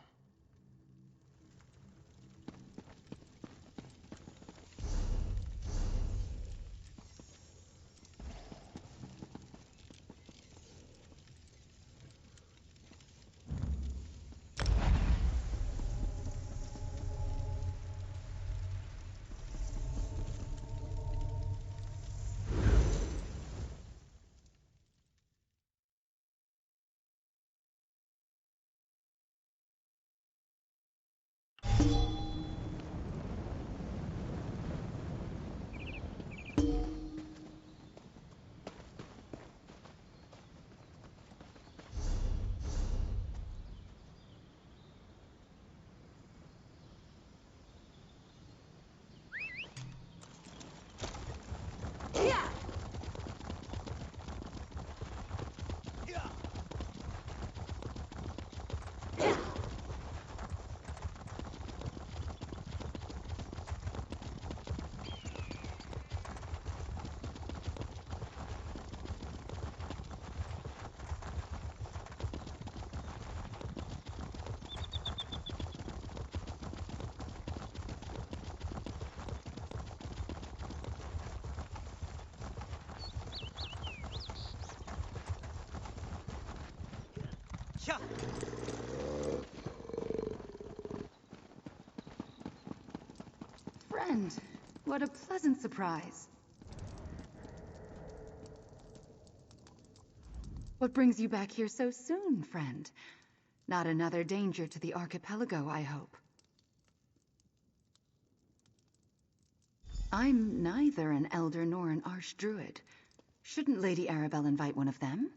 Friend, what a pleasant surprise. What brings you back here so soon, friend? Not another danger to the archipelago, I hope. I'm neither an elder nor an archdruid. Shouldn't Lady Arabelle invite one of them?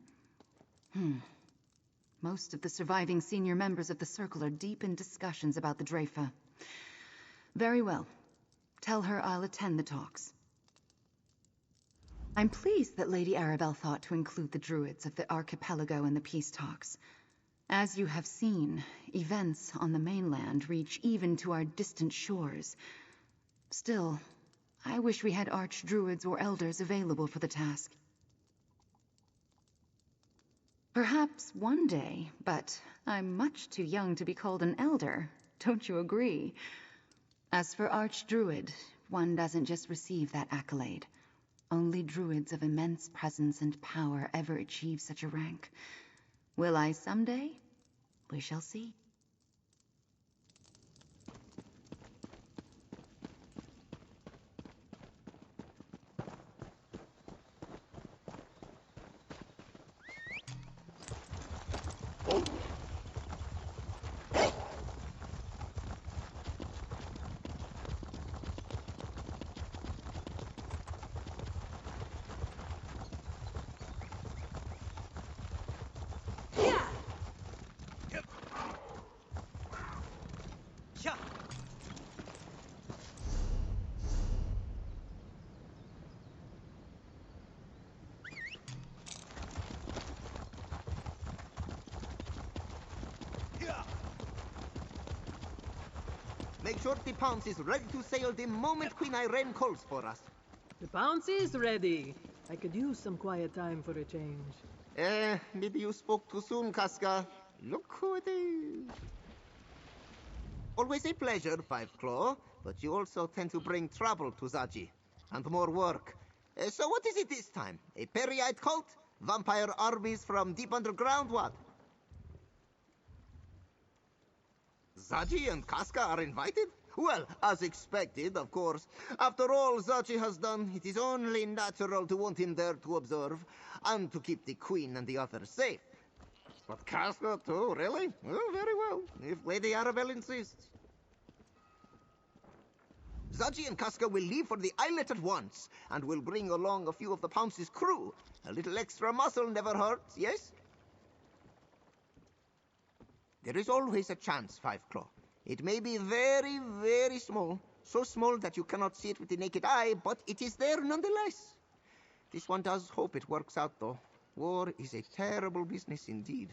Most of the surviving senior members of the Circle are deep in discussions about the Dreyfa. Very well. Tell her I'll attend the talks. I'm pleased that Lady Arabelle thought to include the druids of the archipelago in the peace talks. As you have seen, events on the mainland reach even to our distant shores. Still, I wish we had archdruids or elders available for the task. Perhaps one day, but I'm much too young to be called an elder. Don't you agree? As for archdruid, one doesn't just receive that accolade. Only druids of immense presence and power ever achieve such a rank. Will I someday? We shall see. Make sure the Pounce is ready to sail the moment Queen Irene calls for us. The Pounce is ready. I could use some quiet time for a change. Maybe you spoke too soon, Casca. Look who it is. Always a pleasure, Five Claw, but you also tend to bring trouble to Zaji. And more work. So what is it this time? A Periite cult? Vampire armies from deep underground, what? Zaji and Casca are invited? Well, as expected, of course. After all Zaji has done, it is only natural to want him there to observe, and to keep the Queen and the others safe. But Casca too, really? Well, very well, if Lady Arabelle insists. Zaji and Casca will leave for the islet at once, and will bring along a few of the Pounce's crew. A little extra muscle never hurts, yes? There is always a chance, Five Claw. It may be very, very small. So small that you cannot see it with the naked eye, but it is there nonetheless. This one does hope it works out, though. War is a terrible business indeed.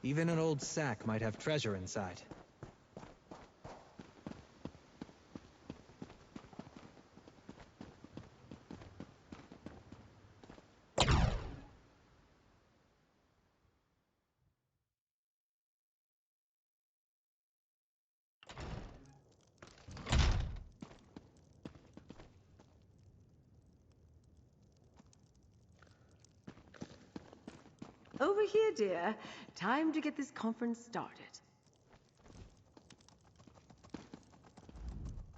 Even an old sack might have treasure inside. Over here, dear. Time to get this conference started.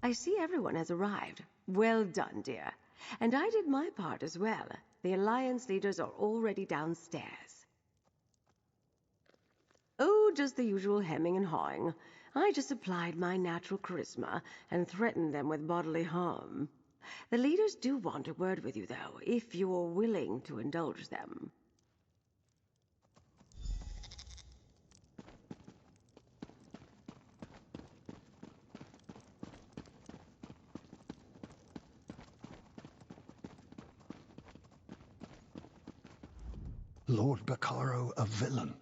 I see everyone has arrived. Well done, dear. And I did my part as well. The Alliance leaders are already downstairs. Oh, just the usual hemming and hawing. I just applied my natural charisma and threatened them with bodily harm. The leaders do want a word with you, though, if you're willing to indulge them. Lord Bacaro a villain.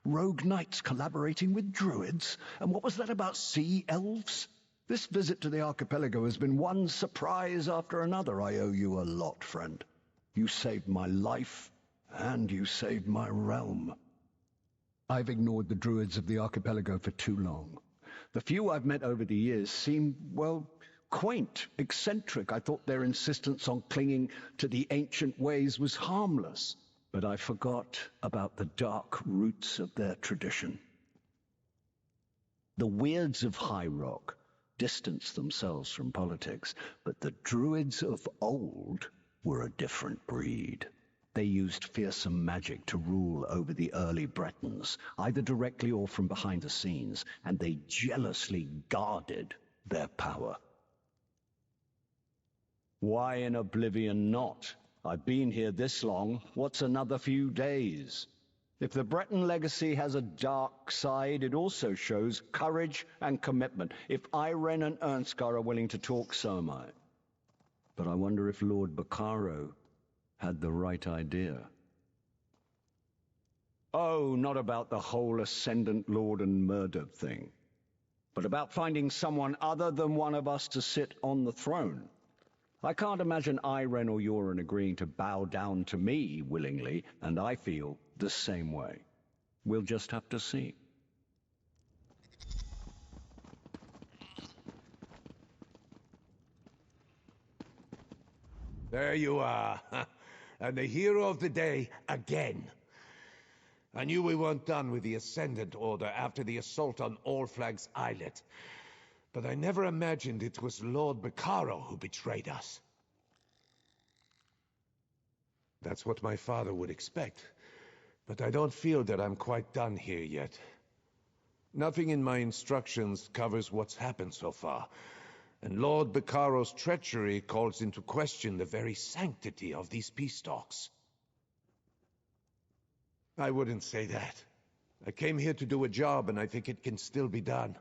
Rogue knights collaborating with druids? And what was that about sea elves? This visit to the archipelago has been one surprise after another. I owe you a lot, friend. You saved my life, and you saved my realm. I've ignored the druids of the archipelago for too long. The few I've met over the years seem, well, quaint, eccentric. I thought their insistence on clinging to the ancient ways was harmless. But I forgot about the dark roots of their tradition. The weirds of High Rock distanced themselves from politics, but the druids of old were a different breed. They used fearsome magic to rule over the early Bretons, either directly or from behind the scenes, and they jealously guarded their power. Why in oblivion not? I've been here this long. What's another few days? If the Breton legacy has a dark side, it also shows courage and commitment. If Irene and Ernskar are willing to talk, so am I. But I wonder if Lord Bacaro had the right idea. Oh, not about the whole Ascendant Lord and murder thing, but about finding someone other than one of us to sit on the throne. I can't imagine Irene or Yoren agreeing to bow down to me willingly, and I feel the same way. We'll just have to see. There you are. And the hero of the day again. I knew we weren't done with the Ascendant Order after the assault on All Flags Islet. But I never imagined it was Lord Bacaro who betrayed us. That's what my father would expect. But I don't feel that I'm quite done here yet. Nothing in my instructions covers what's happened so far. And Lord Bacaro's treachery calls into question the very sanctity of these peace talks. I wouldn't say that. I came here to do a job, and I think it can still be done.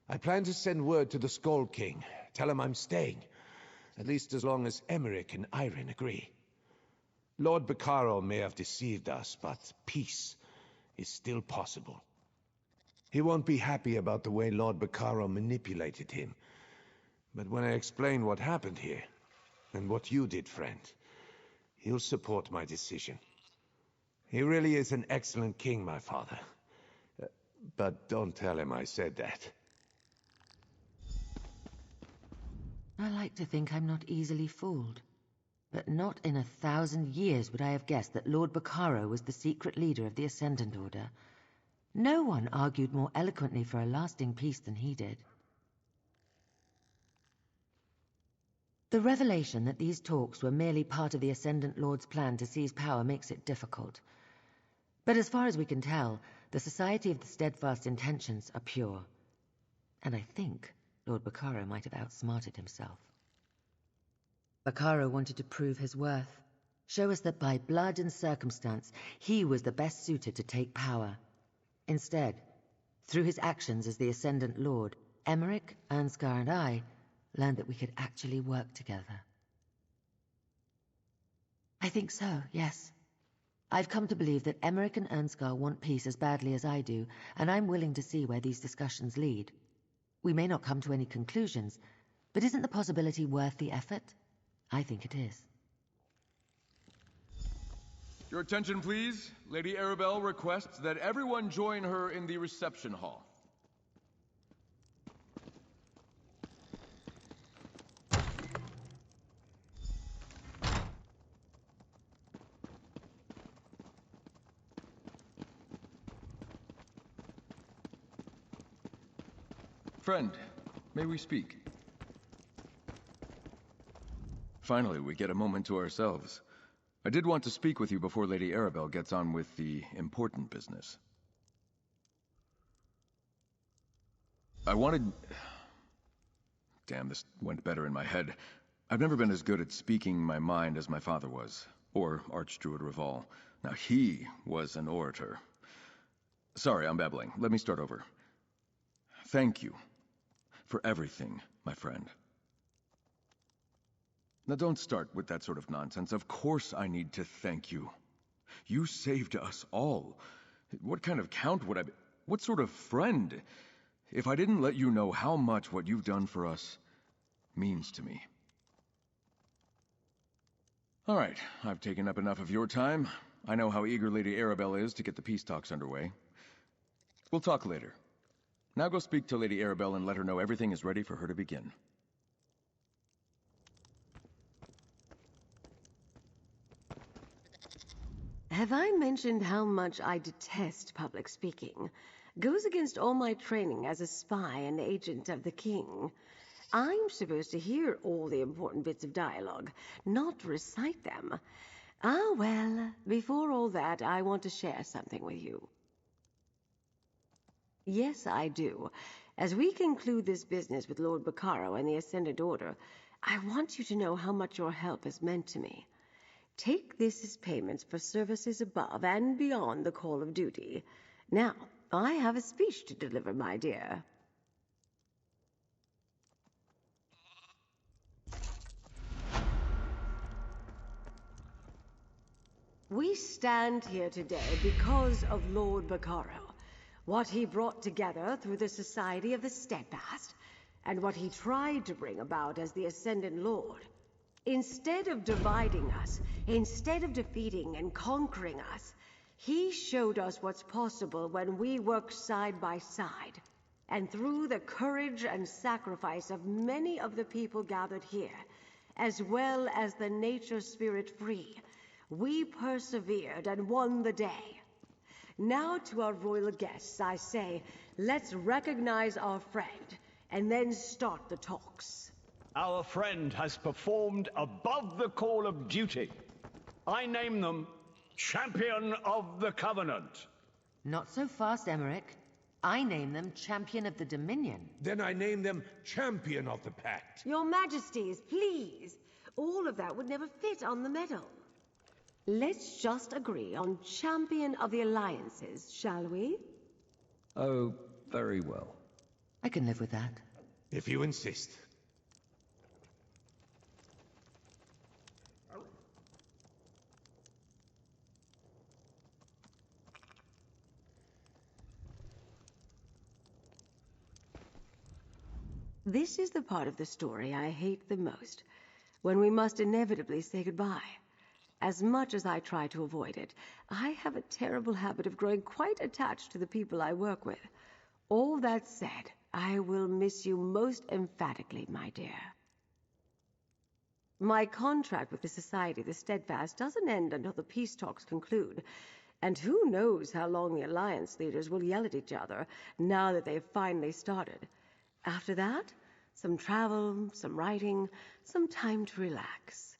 I plan to send word to the Skull King. Tell him I'm staying. At least as long as Emmerich and Irene agree. Lord Bacaro may have deceived us, but peace is still possible. He won't be happy about the way Lord Bacaro manipulated him. But when I explain what happened here, and what you did, friend, he'll support my decision. He really is an excellent king, my father. But don't tell him I said that. I like to think I'm not easily fooled. But not in 1,000 years would I have guessed that Lord Bacaro was the secret leader of the Ascendant Order. No one argued more eloquently for a lasting peace than he did. The revelation that these talks were merely part of the Ascendant Lord's plan to seize power makes it difficult. But as far as we can tell, the Society of the Steadfast Intentions are pure. And I think Lord Bacaro might have outsmarted himself. Bacaro wanted to prove his worth, show us that by blood and circumstance, he was the best suited to take power. Instead, through his actions as the Ascendant Lord, Emmerich, Ernskar, and I learned that we could actually work together. I think so, yes. I've come to believe that Emmerich and Ernskar want peace as badly as I do, and I'm willing to see where these discussions lead. We may not come to any conclusions, but isn't the possibility worth the effort? I think it is. Your attention, please. Lady Arabelle requests that everyone join her in the reception hall. Friend, may we speak? Finally, we get a moment to ourselves. I did want to speak with you before Lady Arabelle gets on with the important business. I wanted... Damn, this went better in my head. I've never been as good at speaking my mind as my father was, or Archdruid Raval. Now, he was an orator. Sorry, I'm babbling. Let me start over. Thank you for everything, my friend. Now don't start with that sort of nonsense. Of course I need to thank you. You saved us all. What kind of count would I be? What sort of friend? If I didn't let you know how much what you've done for us means to me. All right, I've taken up enough of your time. I know how eager Lady Arabelle is to get the peace talks underway. We'll talk later. Now go speak to Lady Arabelle and let her know everything is ready for her to begin. Have I mentioned how much I detest public speaking? Goes against all my training as a spy and agent of the king. I'm supposed to hear all the important bits of dialogue, not recite them. Ah, well, before all that, I want to share something with you. Yes, I do. As we conclude this business with Lord Bacaro and the Ascendant Order, I want you to know how much your help has meant to me. Take this as payments for services above and beyond the call of duty. Now, I have a speech to deliver, my dear. We stand here today because of Lord Bacaro, what he brought together through the Society of the Steadfast, and what he tried to bring about as the Ascendant Lord. Instead of dividing us, instead of defeating and conquering us, he showed us what's possible when we work side by side. And through the courage and sacrifice of many of the people gathered here, as well as the nature spirit free, we persevered and won the day. Now to our royal guests, I say, let's recognize our friend, and then start the talks. Our friend has performed above the call of duty. I name them Champion of the Covenant. Not so fast, Emmerich. I name them Champion of the Dominion. Then I name them Champion of the Pact. Your Majesties, please. All of that would never fit on the medal. Let's just agree on Champion of the Alliances, shall we? Oh, very well. I can live with that. If you insist. This is the part of the story I hate the most, when we must inevitably say goodbye. As much as I try to avoid it, I have a terrible habit of growing quite attached to the people I work with. All that said, I will miss you most emphatically, my dear. My contract with the Society of the Steadfast doesn't end until the peace talks conclude, and who knows how long the Alliance leaders will yell at each other now that they've finally started. After that, some travel, some writing, some time to relax.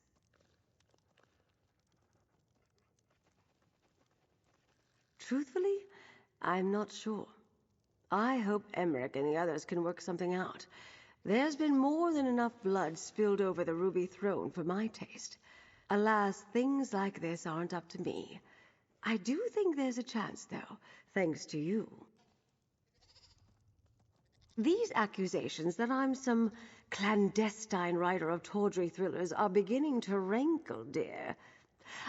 Truthfully, I'm not sure. I hope Emmerich and the others can work something out. There's been more than enough blood spilled over the Ruby Throne for my taste. Alas, things like this aren't up to me. I do think there's a chance, though, thanks to you. These accusations that I'm some clandestine writer of tawdry thrillers are beginning to rankle, dear.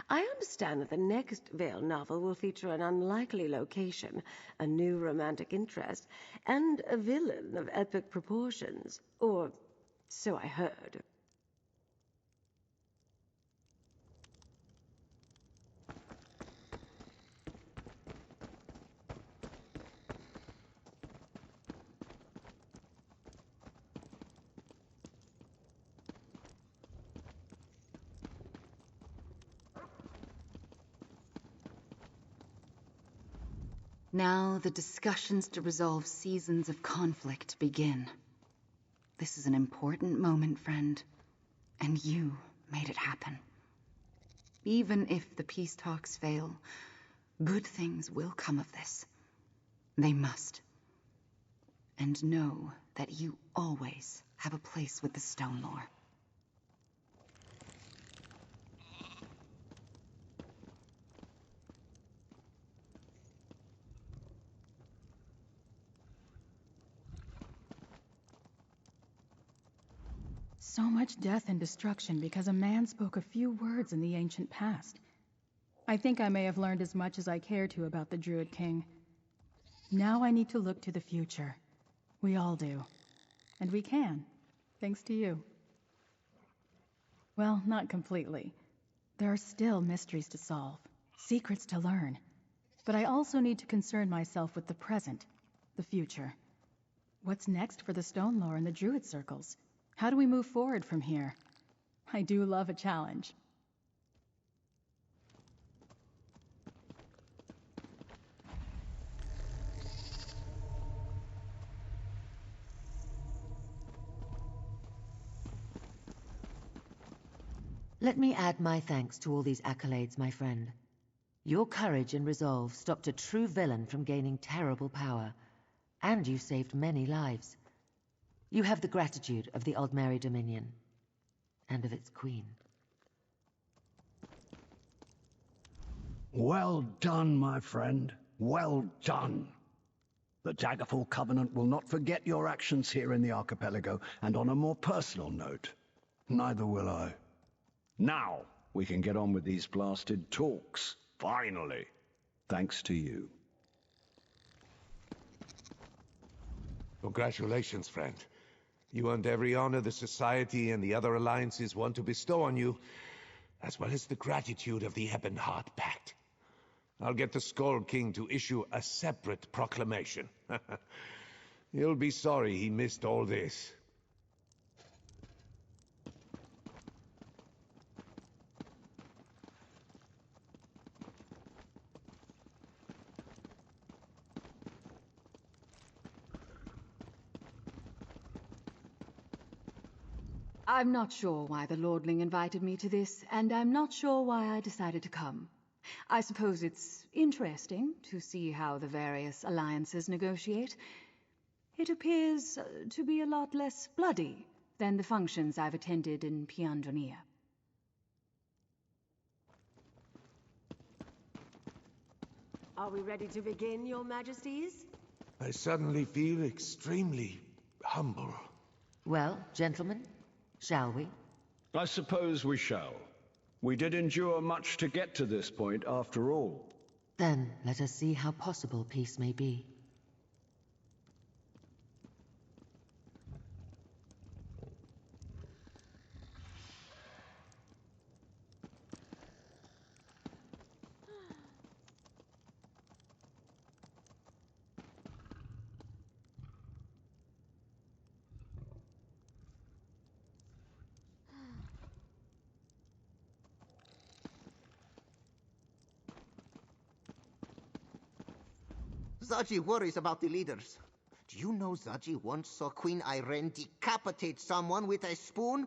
I understand that the next Vale novel will feature an unlikely location, a new romantic interest, and a villain of epic proportions. Or so I heard. Now the discussions to resolve seasons of conflict begin. This is an important moment, friend, and you made it happen. Even if the peace talks fail, good things will come of this. They must. And know that you always have a place with the Stone Lore. So much death and destruction because a man spoke a few words in the ancient past. I think I may have learned as much as I care to about the Druid King. Now I need to look to the future. We all do. And we can, thanks to you. Well, not completely. There are still mysteries to solve, secrets to learn. But I also need to concern myself with the present, the future. What's next for the Stone Lore and the Druid circles? How do we move forward from here? I do love a challenge. Let me add my thanks to all these accolades, my friend. Your courage and resolve stopped a true villain from gaining terrible power, and you saved many lives. You have the gratitude of the Aldmeri Dominion, and of its queen. Well done, my friend. Well done. The Daggerfall Covenant will not forget your actions here in the archipelago, and on a more personal note, neither will I. Now, we can get on with these blasted talks. Finally. Thanks to you. Congratulations, friend. You earned every honor the Society and the other alliances want to bestow on you, as well as the gratitude of the Ebonheart Pact. I'll get the Skull King to issue a separate proclamation. He'll be sorry he missed all this. I'm not sure why the Lordling invited me to this, and I'm not sure why I decided to come. I suppose it's interesting to see how the various alliances negotiate. It appears to be a lot less bloody than the functions I've attended in Piandronia. Are we ready to begin, Your Majesties? I suddenly feel extremely humble. Well, gentlemen, shall we? I suppose we shall. We did endure much to get to this point, after all. Then let us see how possible peace may be. Zaji worries about the leaders. Do you know Zaji once saw Queen Irene decapitate someone with a spoon?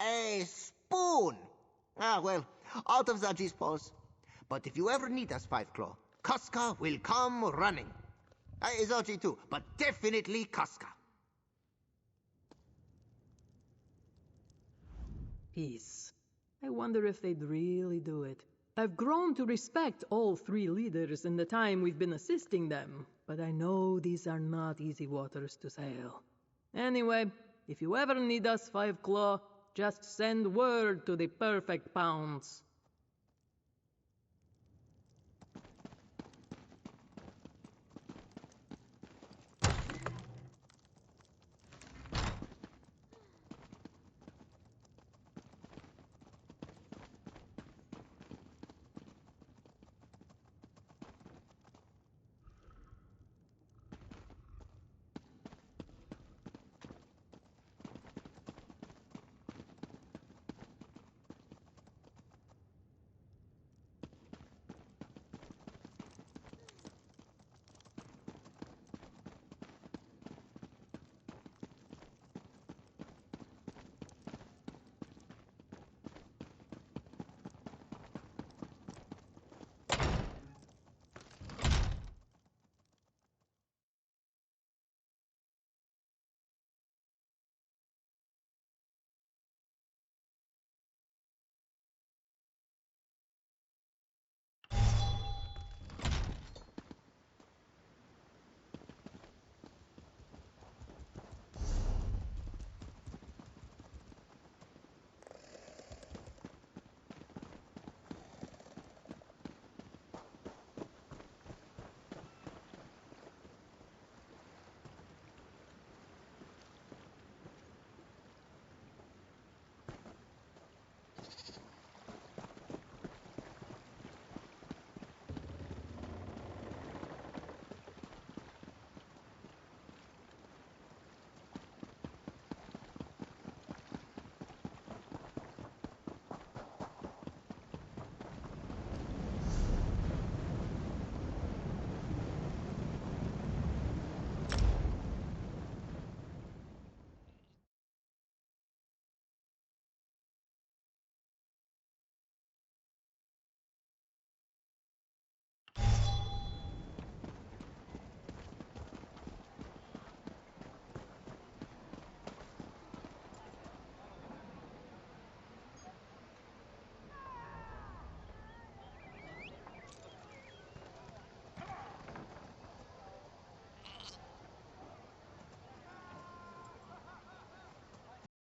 A spoon! Ah, well, out of Zaji's paws. But if you ever need us, Five Claw, Casca will come running. Zaji too, but definitely Casca. Peace. I wonder if they'd really do it. I've grown to respect all three leaders in the time we've been assisting them, but I know these are not easy waters to sail. Anyway, if you ever need us, Five Claw, just send word to the Perfect Pounds.